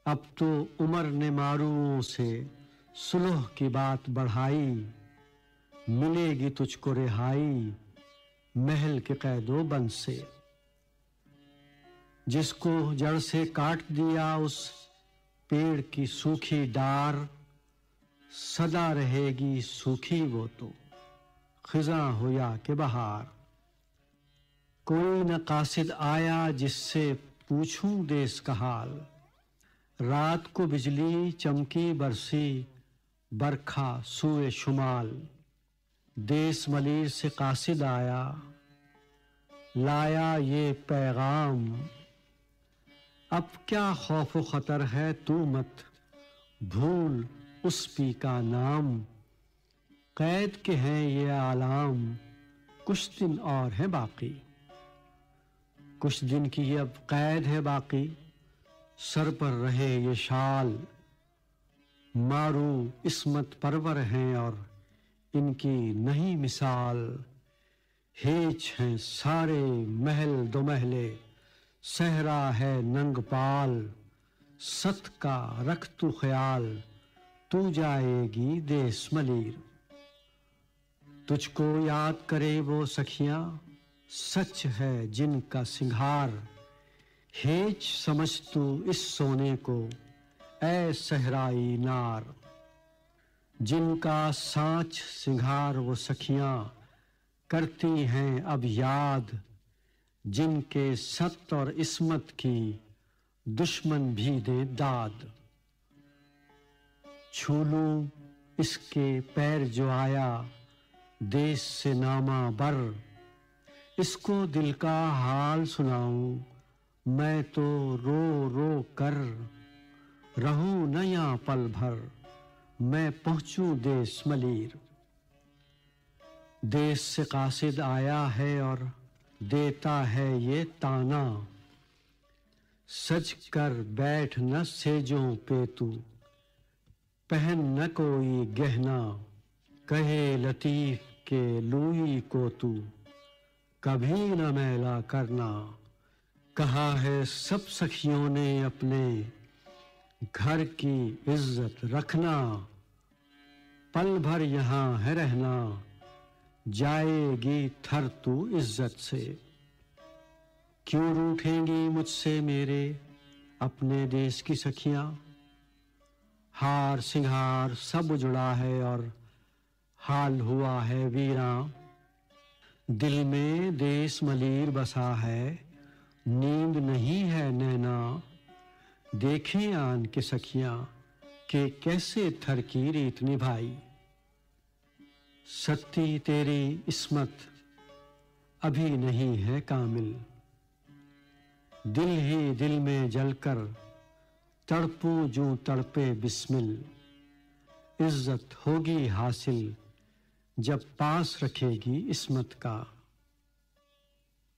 अब तो उमर ने मारूओं से सुलह की बात बढ़ाई। मिलेगी तुझको रिहाई, महल के कैदो बंद से। जिसको जड़ से काट दिया उस पेड़ की सूखी डार, सदा रहेगी सूखी वो तो, खिज़ां हो या के बहार। कोई न कासिद आया जिससे पूछूं देश का हाल। रात को बिजली चमकी बरसी बरखा सूए शुमाल। देश मलीर से कासिद आया लाया ये पैगाम। अब क्या खौफ खतर है तू मत भूल उस पी का नाम। कैद के हैं ये आलाम कुछ दिन और है बाकी। कुछ दिन की ये अब कैद है बाकी। सर पर रहे ये शाल। मारू इस्मत परवर हैं और इनकी नहीं मिसाल। हेच हैं सारे महल दो महले सहरा है नंगपाल। सत का रख तू ख्याल तू जाएगी देश मलीर। तुझको याद करे वो सखियां सच है जिनका सिंगार। हेच समझ तू इस सोने को ऐ सहराई नार। जिनका सांच सिंगार वो सखियां करती हैं अब याद। जिनके सत और इस्मत की दुश्मन भी दे दाद। छू लूं इसके पैर जो आया देश से नामा बर। इसको दिल का हाल सुनाऊं मैं तो रो रो कर। रहूं न यहाँ पल भर मैं पहुंचूं देश मलीर। देश से कासिद आया है और देता है ये ताना। सज कर बैठ न सेजों पे तू पहन न कोई गहना। कहे लतीफ के लूई को तू कभी न मैला करना। कहा है सब सखियों ने अपने घर की इज्जत रखना। पल भर यहाँ है रहना जाएगी थर तू इज्जत से। क्यों रूठेंगी मुझसे मेरे अपने देश की सखियां। हार सिंगार सब उजड़ा है और हाल हुआ है वीरा। दिल में देश मलीर बसा है नींद नहीं है नैना। देखें आन के सखियां के कैसे थर की रीत निभाई। सत्ती तेरी इस्मत अभी नहीं है कामिल। दिल ही दिल में जलकर तड़पूं जूं तड़पे बिस्मिल। इज्जत होगी हासिल जब पास रखेगी इस्मत का।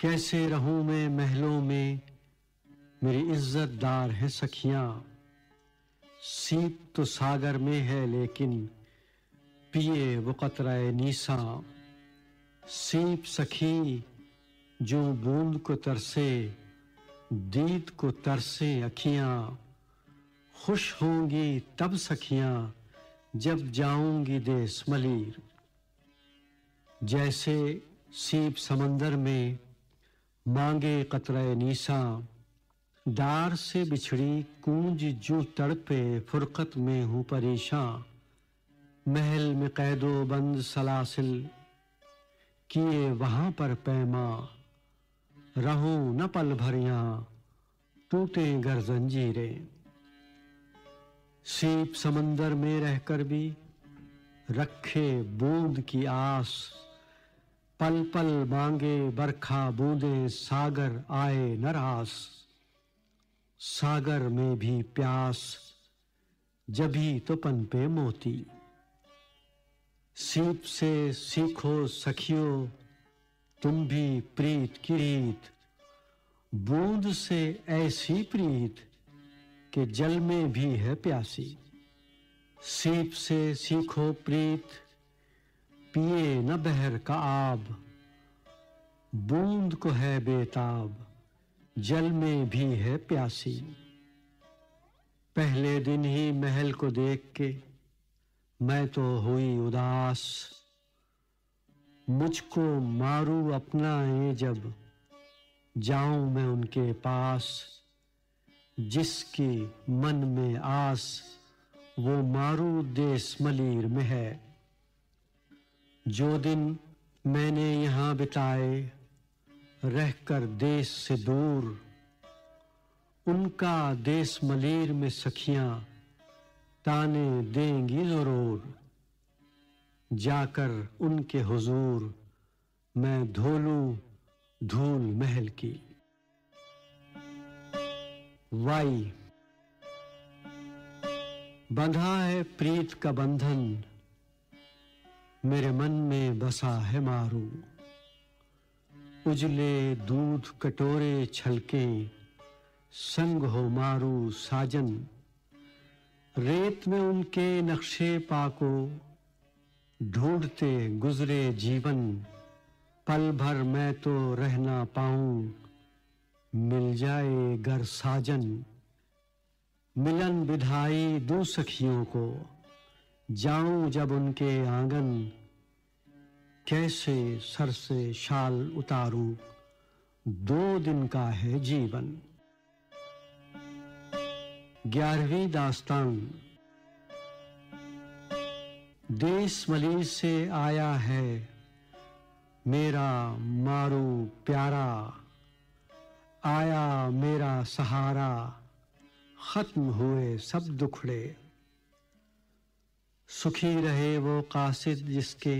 कैसे रहूं मैं महलों में मेरी इज्जतदार है सखियां। सीप तो सागर में है लेकिन पिए वो कतराए नीसा। सीप सखी जो बूंद को तरसे दीद को तरसे अखियां। खुश होंगी तब सखियां जब जाऊंगी देश मलीर। जैसे सीप समंदर में मांगे कतराए नीसा। दार से बिछड़ी कूंज जू तड़पे फुरकत में हूँ परेशान। महल में कैदो बंद सलासिल किए वहां पर पैमा। रहूं न पल भर यहाँ टूटे गर जंजीरें। सीप समंदर में रहकर भी रखे बूंद की आस। पल पल मांगे बरखा बूंदे सागर आए नरास। सागर में भी प्यास जभी तो पनपे मोती। सीप से सीखो सखियों तुम भी प्रीत की रीत। बूंद से ऐसी प्रीत कि जल में भी है प्यासी। सीप से सीखो प्रीत पिए न बहर का आब। बूंद को है बेताब जल में भी है प्यासी। पहले दिन ही महल को देख के मैं तो हुई उदास। मुझको मारू अपनाए जब जाऊं मैं उनके पास। जिसकी मन में आस वो मारू देश मलीर में है। जो दिन मैंने यहाँ बिताए रहकर देश से दूर, उनका देश मलीर में सखियां ताने देंगी जरूर। जाकर उनके हुजूर मैं धोलूं धूल महल की। वाई। बंधा है प्रीत का बंधन, मेरे मन में बसा है मारू। उजले दूध कटोरे छलके, संग हो मारू साजन। रेत में उनके नक्शे पाको, ढूंढते गुजरे जीवन। पल भर मैं तो रह ना पाऊं, मिल जाए गर साजन। मिलन विधाई दूं सखियों को, जाऊं जब उनके आंगन। कैसे सर से शाल उतारूं, 2 दिन का है जीवन। 11वीं दास्तान। देश मलीर से आया है मेरा मारू प्यारा। आया मेरा सहारा, खत्म हुए सब दुखड़े। सुखी रहे वो कासिद जिसके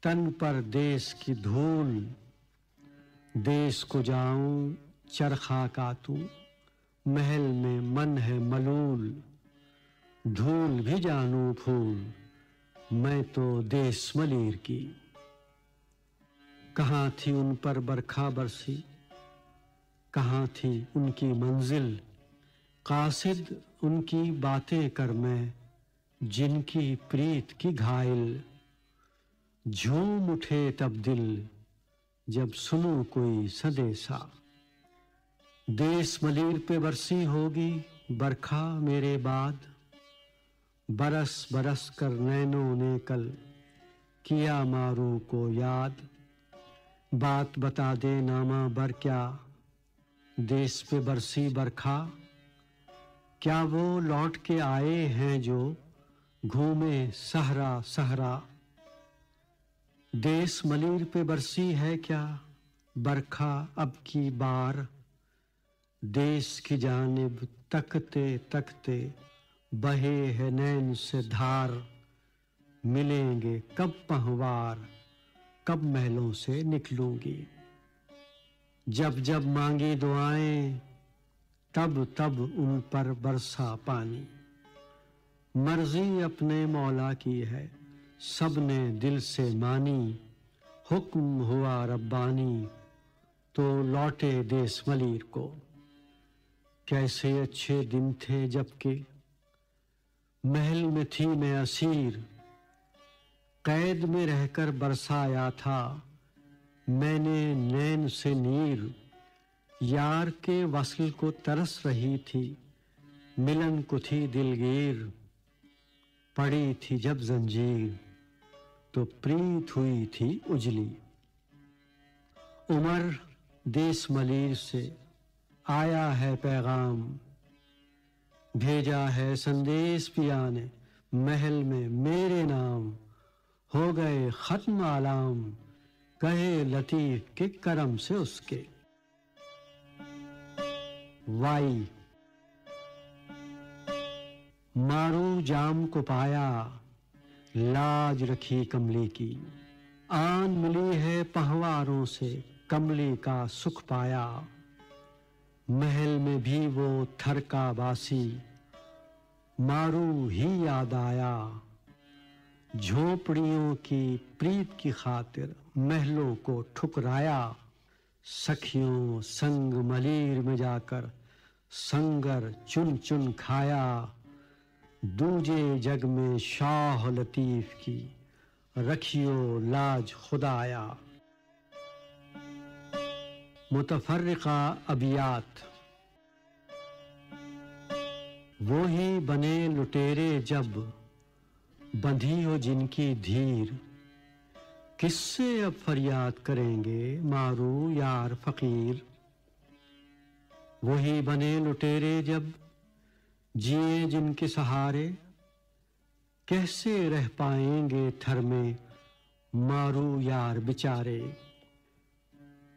तन पर देश की धूल। देश को जाऊं चरखा काटूं, महल में मन है मलूल। धूल भी जानूं फूल, मैं तो देश मलीर की। कहाँ थी उन पर बरखा बरसी, कहाँ थी उनकी मंजिल। कासिद उनकी बातें कर मैं, जिनकी प्रीत की घायल। झूम उठे तब दिल, जब सुनूं कोई संदेशा। देश मलीर पे बरसी होगी बरखा मेरे बाद। बरस बरस कर नैनों ने कल किया मारू को याद। बात बता दे नामा बर क्या, देश पे बरसी बरखा। क्या वो लौट के आए हैं जो घूमे सहरा सहरा। देश मलीर पे बरसी है क्या बरखा अब की बार। देश की जानिब तकते तकते बहे है नैन से धार। मिलेंगे कब पहवार, कब महलों से निकलूंगी। जब जब मांगी दुआएं, तब तब उन पर बरसा पानी। मर्जी अपने मौला की है, सबने दिल से मानी। हुक्म हुआ रब्बानी, तो लौटे देश मलीर को। कैसे अच्छे दिन थे जबकि महल में थी मैं असीर। कैद में रहकर बरसाया था मैंने नैन से नीर। यार के वस्ल को तरस रही थी, मिलन को थी दिलगीर। पड़ी थी जब जंजीर, तो प्रीत हुई थी उजली। उमर देश मलीर से आया है पैगाम। भेजा है संदेश पिया ने, महल में मेरे नाम। हो गए खत्म आलाम, कहे लतीफ के करम से उसके। वाई। मारू जाम को पाया, लाज रखी कमली की। आन मिली है पहवारों से, कमली का सुख पाया। महल में भी वो थरका बासी, मारू ही याद आया। झोपड़ियों की प्रीत की खातिर महलों को ठुकराया। सखियों संग मलीर में जाकर संगर चुन चुन खाया। दूजे जग में शाह लतीफ की रखियो लाज खुदाया। मुतफर्रिका अबियात। वो ही बने लुटेरे जब बंधी हो जिनकी धीर। किससे अब फरियाद करेंगे मारू यार फकीर। वही बने लुटेरे जब जिए जिनके सहारे। कैसे रह पाएंगे थर में मारू यार बेचारे।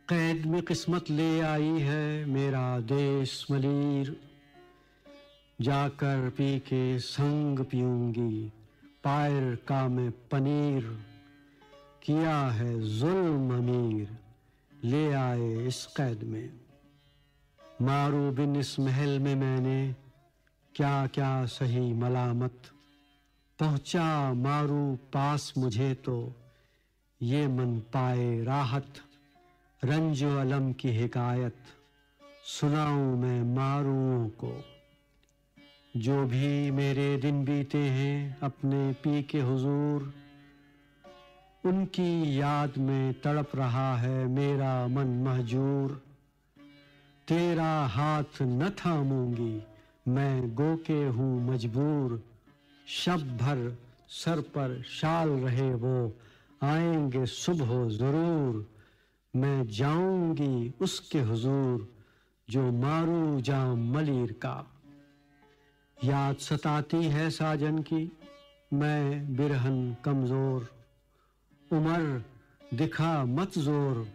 कैद में किस्मत ले आई है मेरा देश मलीर, जाकर पी के संग पीऊंगी पायर का मैं पनीर। किया है जुल्म अमीर, ले आए इस कैद में। मारू बिन इस महल में मैंने क्या क्या सही मलामत। पहुंचा मारू पास मुझे तो ये मन पाए राहत। रंजो अलम की हिकायत सुनाऊं मैं मारूओं को। जो भी मेरे दिन बीते हैं अपने पी के हुजूर, उनकी याद में तड़प रहा है मेरा मन महजूर। तेरा हाथ न थामूंगी मैं गो के हूँ मजबूर। शब भर सर पर शाल रहे वो आएंगे सुबह जरूर। मैं जाऊंगी उसके हुजूर जो मारू जाम मलीर का। याद सताती है साजन की मैं बिरहन कमजोर। उमर दिखा मत जोर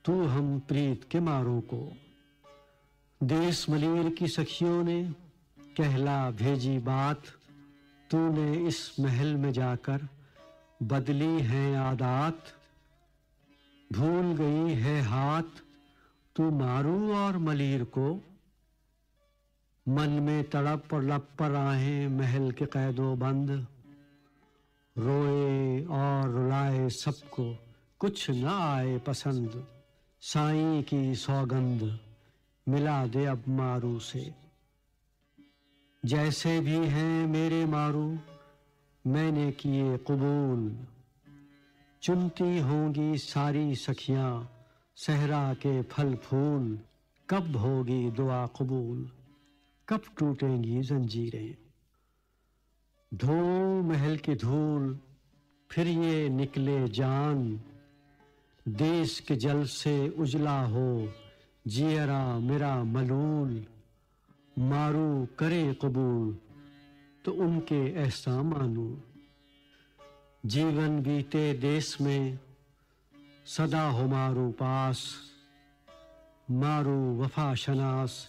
तू हम प्रीत के मारों को। देश मलीर की सखियों ने कहला भेजी बात। तूने इस महल में जाकर बदली है आदात। भूल गई है हाथ तू मारू और मलीर को। मन में तड़प और लब पर आहें महल के कैदो बंद। रोए और रुलाए सबको कुछ न आए पसंद। साईं की सौगंध मिला दे अब मारू से। जैसे भी हैं मेरे मारू मैंने किए कबूल। चुनती होंगी सारी सखियां सहरा के फल फूल। कब होगी दुआ कबूल, कब टूटेंगी जंजीरें। धूल महल की धूल फिर ये निकले जान। देश के जल से उजला हो जियरा मेरा मलूल। मारू करे कबूल तो उनके एहसान मानूं। जीवन बीते देश में सदा हो मारू पास। मारू वफा शनास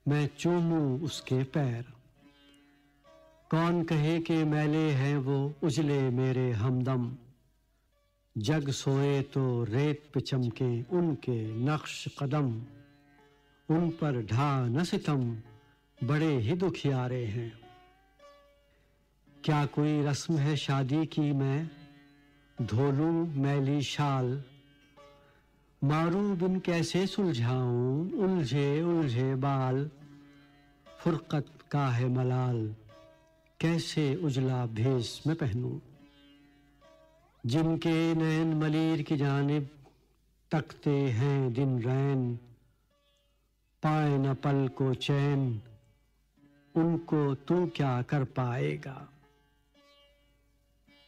मैं चूमूं उसके पैर। कौन कहे कि मैले हैं वो उजले मेरे हमदम। जग सोए तो रेत पे चमके उनके नक्श कदम। उन पर ढा न सितम बड़े ही दुखियारे हैं। क्या कोई रस्म है शादी की मैं धोलूं मैली शाल। मारू बिन कैसे सुलझाऊं उलझे उलझे बाल। फुरकत का है मलाल कैसे उजला भेष में पहनूं। जिनके नैन मलीर की जानिब तकते हैं दिन रैन। पाए न पल को चैन उनको तू क्या कर पाएगा।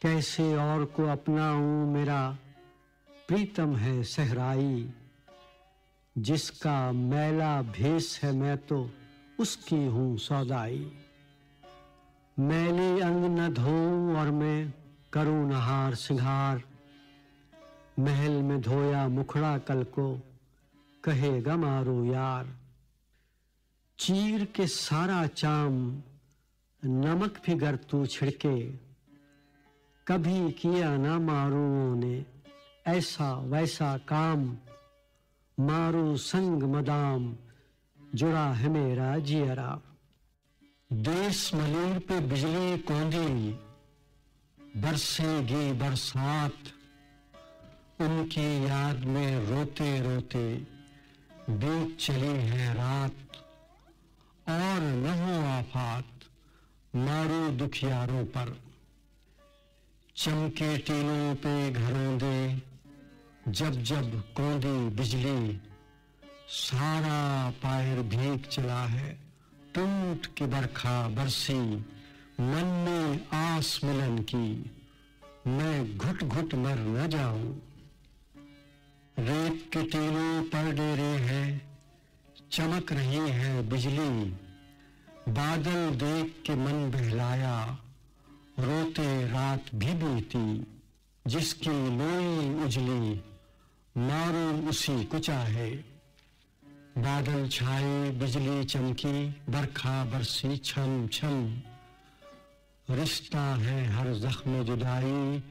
कैसे और को अपनाऊं मेरा प्रीतम है सहराई। जिसका मैला भेष है मैं तो उसकी हूं सौदाई। मैले अंग न धोऊं और मैं करूं नहार सिंगार। महल में धोया मुखड़ा कल को कहेगा मारू यार। चीर के सारा चाम नमक भी गर तू छिड़के। कभी किया ना मारूओं ने ऐसा वैसा काम। मारू संग मदाम जुड़ा है मेरा जियरा। देश मलीर पे बिजली कौंधी बरसेगी बरसात। उनकी याद में रोते रोते बीत चली है रात। और न हो आफात मारू दुखियारों पर। चमके टीलों पे घरों दे जब जब कौंधी बिजली। सारा पायर भीग चला है टूट के बरखा बरसी। मन में आस मिलन की मैं घुट घुट मर न जाऊं। रेत के टीलों पर डेरे हैं चमक रही है बिजली। बादल देख के मन बहलाया रोते रात भी बीती। जिसकी लोई उजली मारू उसी को चाहे। बादल छाए, बिजली चमकी, बरखा बरसी छम छम। रिश्ता है हर जख्म जुदाई,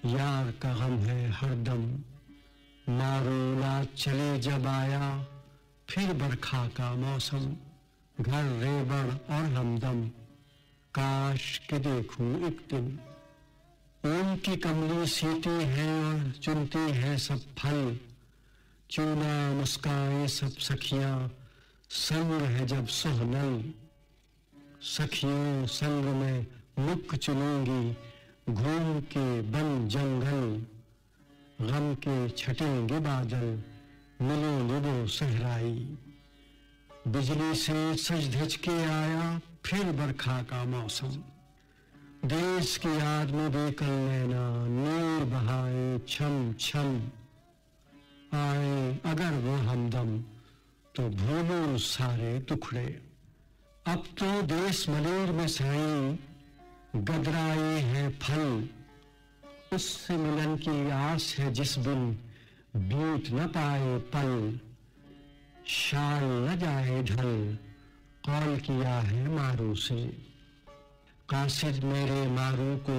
यार का गम है हरदम। मारू रात चले जब आया, फिर बरखा का मौसम। घर रेबड़ और हमदम, काश के देखूं एक दिन। ऊन की कमली सीती है और चुनती है सब फल। चूना मुस्काए सब सखियां, संग है जब सोहनल। सखियों संग में मुख चुनूंगी, घूम के बन जंगल। गम के छटेंगे बादल, मिलेंगे वो सहराई। बिजली से सज धज के आया, फिर बरखा का मौसम। देश की याद में बेकल नैना, नीर बहाए छम छम। आए अगर वो हमदम, तो भूलो सारे टुकड़े। अब तो देश मलेर में साई, गदराए हैं फल। उससे मिलन की आस है जिस बिन, बीत न पाए पल। शाल न जाए ढल, कौल किया है मारू से। कासिद मेरे मारू को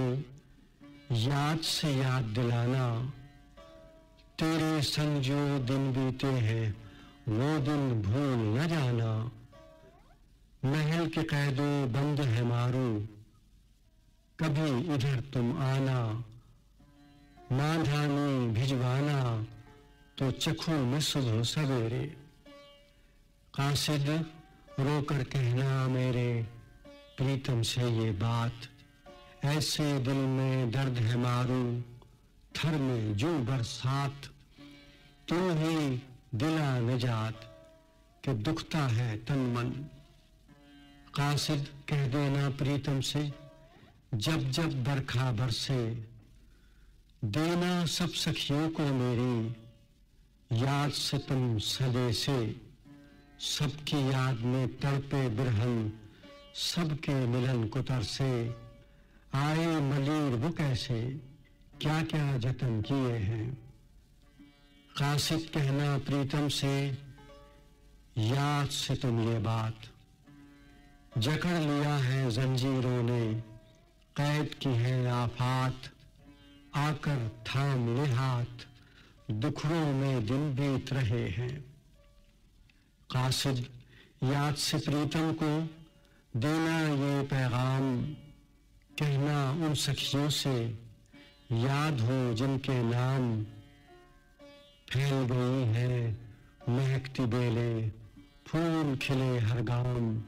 याद से याद दिलाना। तेरे संग जो दिन बीते हैं, वो दिन भूल न जाना। महल के कैदो बंद है मारू, कभी इधर तुम आना। मांधानी भिजवाना, तो चखूं में सुबह सवेरे। कासिद रोकर कहना मेरे प्रीतम से ये बात। ऐसे दिल में दर्द है मारू, थर में जो बरसात। तुम ही दिला निजात, कि दुखता है तन मन। कासिद कह देना प्रीतम से, जब जब बरखा बरसे। देना सब सखियों को मेरी, याद से तुम सदे से। सबकी याद में तड़पे बिरहन, सबके मिलन को तरसे। आए मलीर वो कैसे, क्या क्या जतन किए हैं। कासिद कहना प्रीतम से, याद से तुम ये बात। जकड़ लिया है जंजीरों ने, कैद की है आफात। आकर थाम ले हाथ, दुखड़ों में दिन बीत रहे हैं। कासिद याद से प्रीतम को देना ये पैगाम। कहना उन सखियों से, याद हो जिनके नाम। फैल गई है महकती बेलें, फूल खिले हर गाम।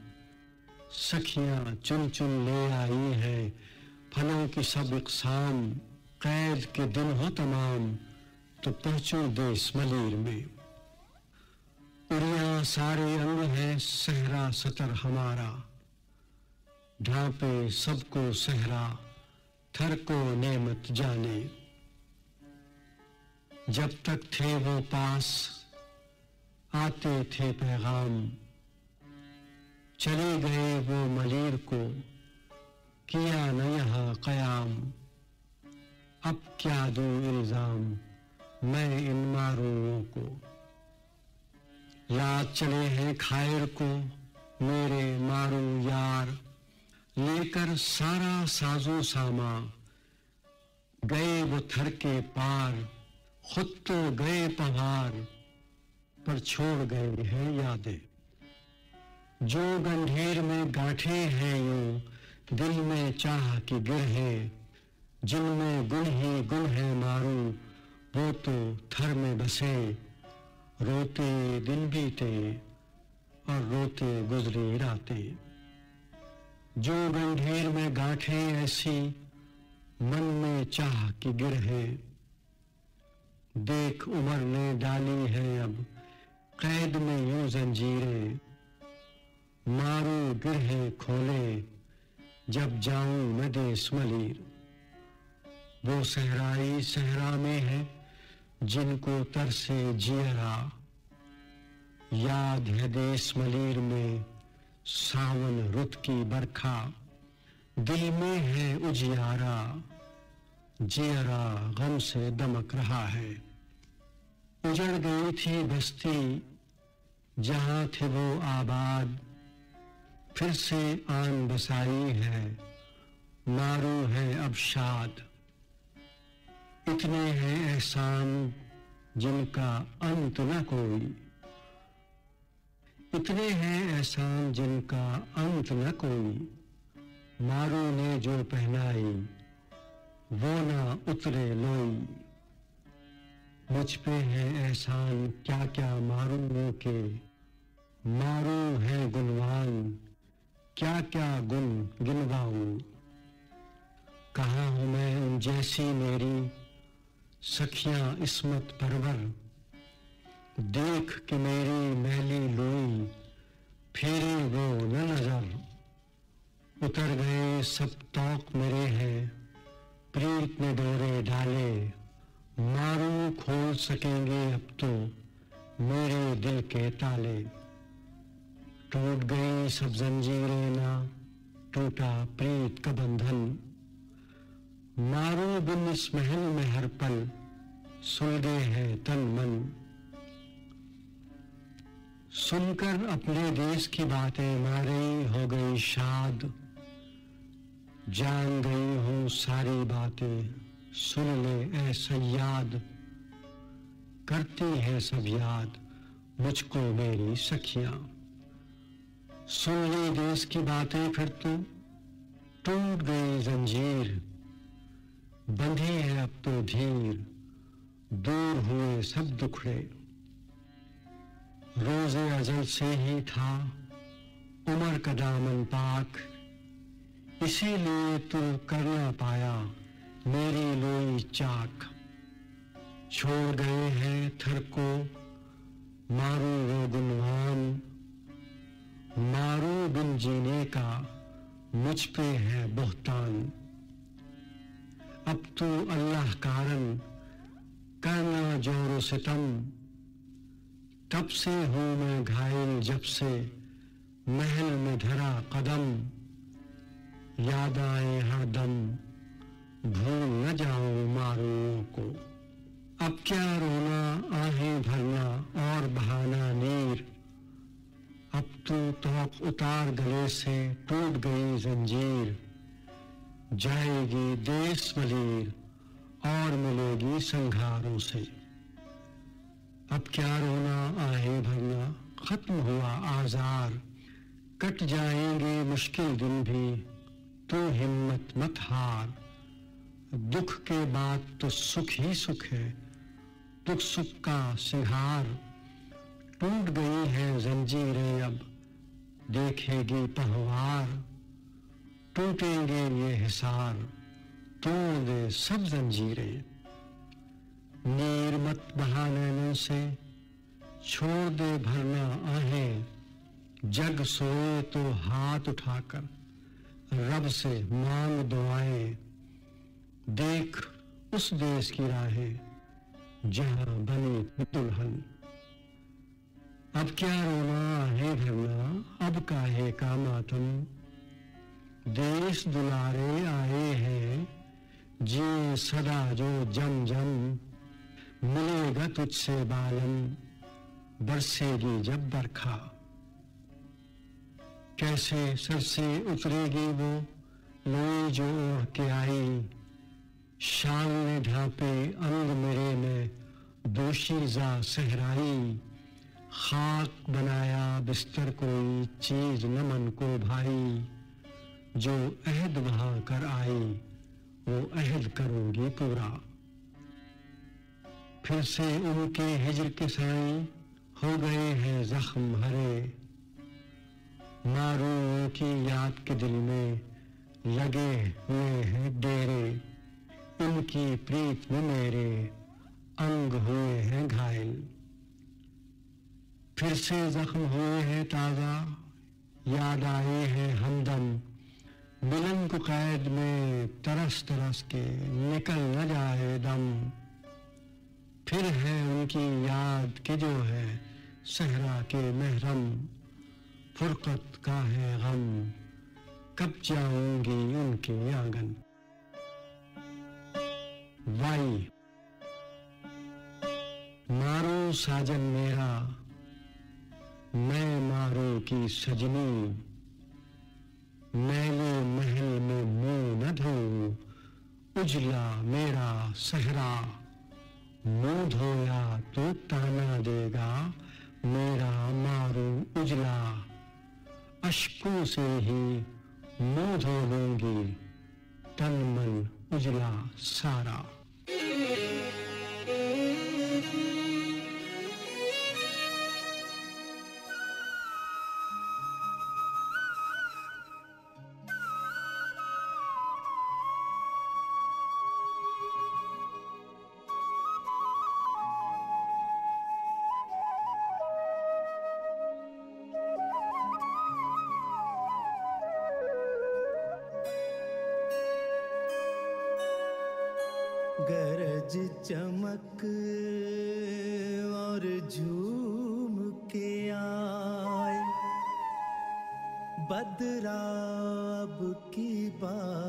सखियां चुन चुन ले आई हैं, फलों की सब इकसाम। कैद के दिन हो तमाम, तो पहुंचो देश मलीर में। उड़िया सारे अंग है सहरा सतर हमारा। ढांपे सबको सहरा, थर को नेमत जाने। जब तक थे वो पास, आते थे पैगाम। चले गए वो मलीर को, किया न यहाँ कयाम। अब क्या दूं इल्जाम मैं इन मारूओं को। याद चले हैं खायर को मेरे मारू यार। लेकर सारा साजो सामा, गए वो थर के पार। खुद तो गए पहाड़, पर छोड़ गए हैं यादें। जो गंधीर में गांठे हैं यूं, दिल में चाह की गिरहें। जिनमें गुण ही गुण है मारू, वो तो थर में बसे। रोते दिन बीते और रोते गुजरी रातें। जो गंधीर में गांठें ऐसी, मन में चाह की गिरहें। देख उम्र ने डाली है अब, कैद में यूं जंजीरें। मारू गिरहें खोले, जब जाऊं मैं देश मलीर। वो सहराई सहरा में है, जिनको तरसे जियरा। याद है देश मलीर में सावन रुत की बरखा। दिल में है उजियारा, जियरा गम से दमक रहा है। उजड़ गई थी बस्ती जहां थे वो आबाद, फिर से आन बसाई है, मारू है अब शाद। इतने हैं एहसान जिनका अंत न कोई, इतने हैं एहसान जिनका अंत न कोई, मारू ने जो पहनाई वो ना उतरे लोई। मुझ पे है एहसान क्या क्या मारू के, मारू है गुणवान क्या क्या गुण गिनवाऊं। कहाँ हूँ मैं उन जैसी मेरी सखियां इस्मत परवर, देख के मेरी मैली लोई फेरे वो न नजर। उतर गए सब तौक मेरे हैं, प्रीत ने डोरे डाले, मारू खोल सकेंगे अब तो मेरे दिल के ताले। टूट गई सब जंजीरें ना टूटा प्रीत का बंधन, मारू बिन इस महल में हर पल सुलगे है तन मन। सुनकर अपने देश की बातें मारे हो गई शाद, जान गई हूँ सारी बातें सुन ले ऐ सयाद। करती है सब याद मुझको मेरी सखियां, सुन ली देश की बातें फिर तो टूट गई जंजीर। बंधी है अब तो धीर, दूर हुए सब दुखड़े। रोज़े अजल से ही था उमर का दामन पाक, इसीलिए तू कर ना पाया मेरी लोई चाक। छोड़ गए हैं थर को मारू वो गुणवान, मारू बिन जीने का मुझ पे है बोहतान। अब तू अल्लाह कारण करना जोरो सितम, तब से हूँ मैं घायल जब से महल में धरा कदम। याद आए हर दम भूल न जाऊं मारूओं को, अब क्या रोना आहें भरना और बहाना नीर। अब तू तौक उतार गले से टूट गई जंजीर, जाएगी देश मलीर और मिलेगी संघारों से। अब क्या रोना आहें भरना खत्म हुआ आजार, कट जाएंगे मुश्किल दिन भी तू हिम्मत मत हार। दुख के बाद तो सुख ही सुख है, दुख सुख का सिंहार। टूट गई है जंजीरें अब देखेगी पहवार, टूटेंगे ये हिसार तोड़ दे सब जंजीरें। नीर मत बहा नैनों से छोड़ दे भरना आहें, जग सोए तो हाथ उठाकर रब से मांग दुआएं। देख उस देश की राहें जहां बनी दुल्हन। अब क्या रोना है भरना अब काहे का मातम, देश दुलारे आए हैं जिए सदा जो जम जम। मिलेगा तुझसे बालम बरसेगी जब बरखा, कैसे सर से उतरेगी वो लोई जो ओढ़ के आई। शान ने ढांपे अंग मेरे में दोशीज़ा सहराई। खाक बनाया बिस्तर कोई चीज न मन को भाई, जो अहद वहां कर आई वो अहद करूंगी पूरा। फिर से उनके हिज्र के साई हो गए हैं जख्म हरे, मारूओं की याद के दिल में लगे हुए हैं डेरे। उनकी प्रीत में मेरे अंग हुए हैं घायल, फिर से जख्म हुए हैं ताज़ा याद आए हैं हमदम। मिलन को कैद में तरस तरस के निकल न जाए दम। फिर है उनकी याद के जो है सहरा के महरम। फुरकत का है गम कब जाऊंगी उनके आंगन। वाई मारो साजन मेरा मैं मारो की सजनी, मैले महल में मुंह न धो, उजला मेरा सहरा, मुंह धोया तो ताना देगा, मेरा मारू उजला, अश्कों से ही मुंह धो लूंगी, तन मन उजला सारा। गरज चमक और झूम के आए, बदरा अब की बार,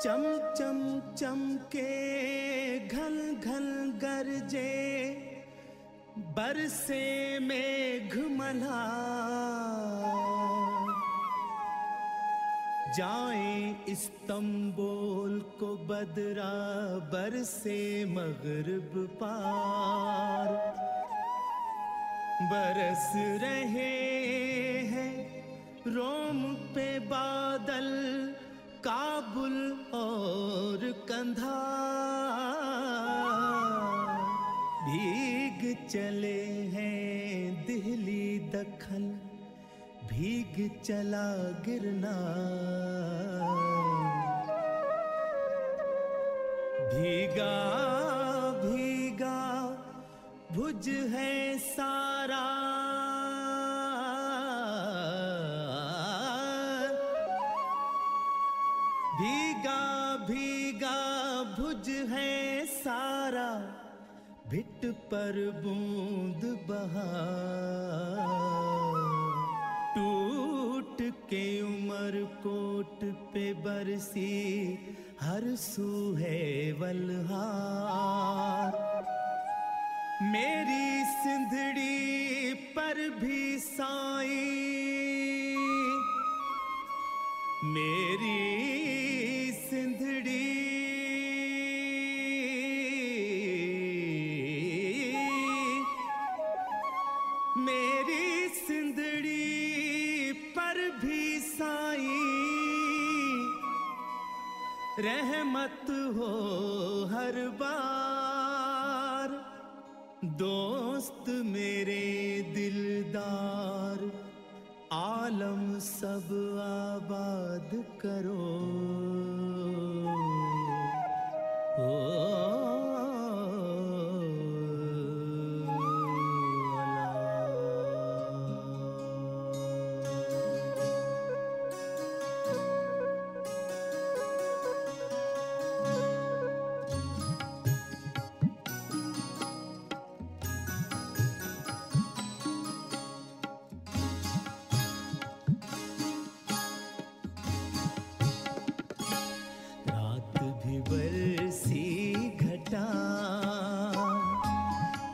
चम चम चमके घन घन गरजे, बरसे मेघमल्हार, जाएं इस्तांबुल को बदरा बरसे मगरिब पार, बरस रहे हैं रोम पे बादल, काबुल और कंधार, भीग चले हैं दिल्ली दखन, भीग चला गिरना, भीगा भीगा भुज है सारा, भीगा भीगा भुज है सारा, भिट पर बूंद बहार, टूट के उमर कोट पे बरसी, हर सू है वलहार, मेरी सिंधड़ी पर भी साई, मेरी सिंधड़ी मेरी सिंधड़ी पर भी साई, रहमत हो हर बार, दोस्त मेरे दिलदार, आलम सब आबाद करो,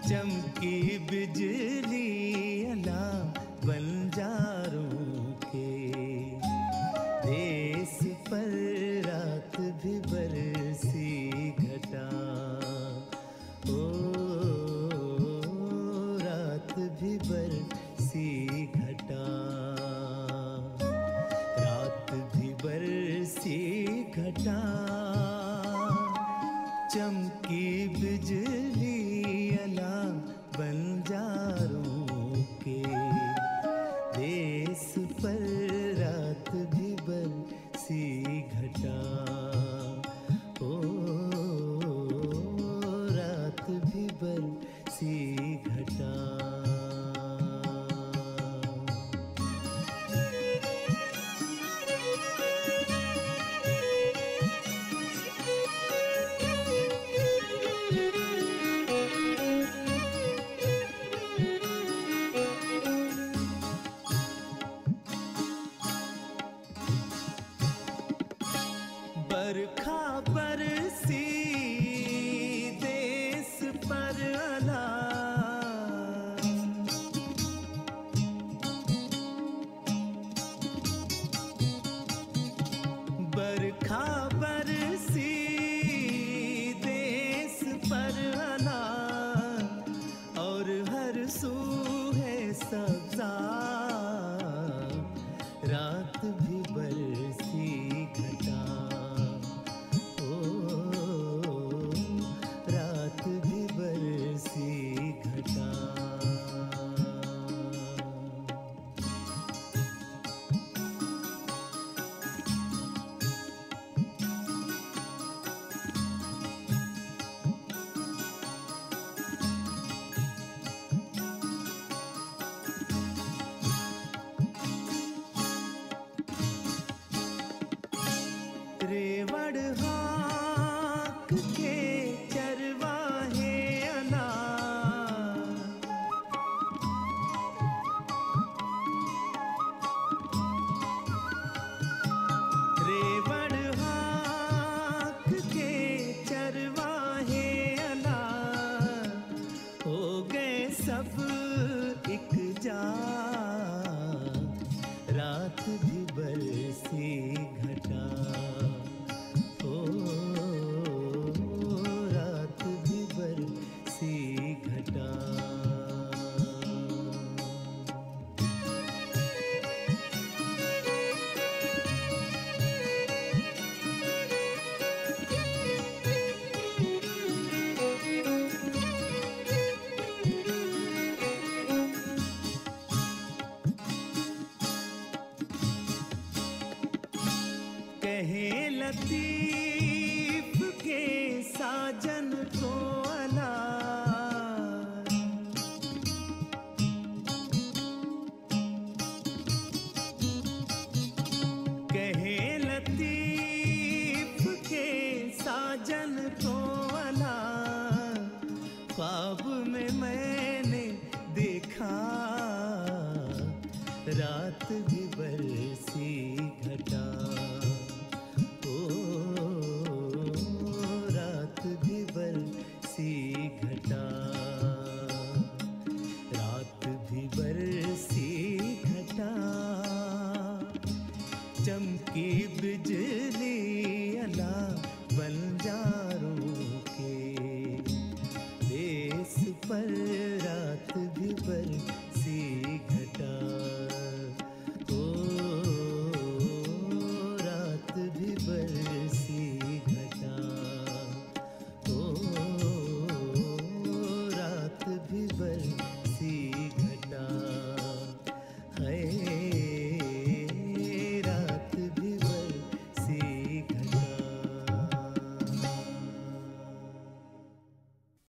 चमकी बिजली अला बंजारों के देश पर, रात भी बरसी घटा, ओ रात भी बरसी घटा, रात भी बरसी घटा, चमकी बिजली अला बंजारों के देश पर, रात भी बरसी घटा, ओ रात भी बरसी घटा। बरखा बर घटा। रेवड़ हाँक के चरवाहे अनार, रेवड़ हाँक के चरवाहे अनार, हो गए सब एक जा, रात भी बरसी घटा। रात भी बरसी घटा। कहे लतीफ के साजन को अनार, कहे लतीफ के साजन को अनार, ख्वाब में मैंने देखा, रात भी बरसी घटा। रात भी बरसी घटा।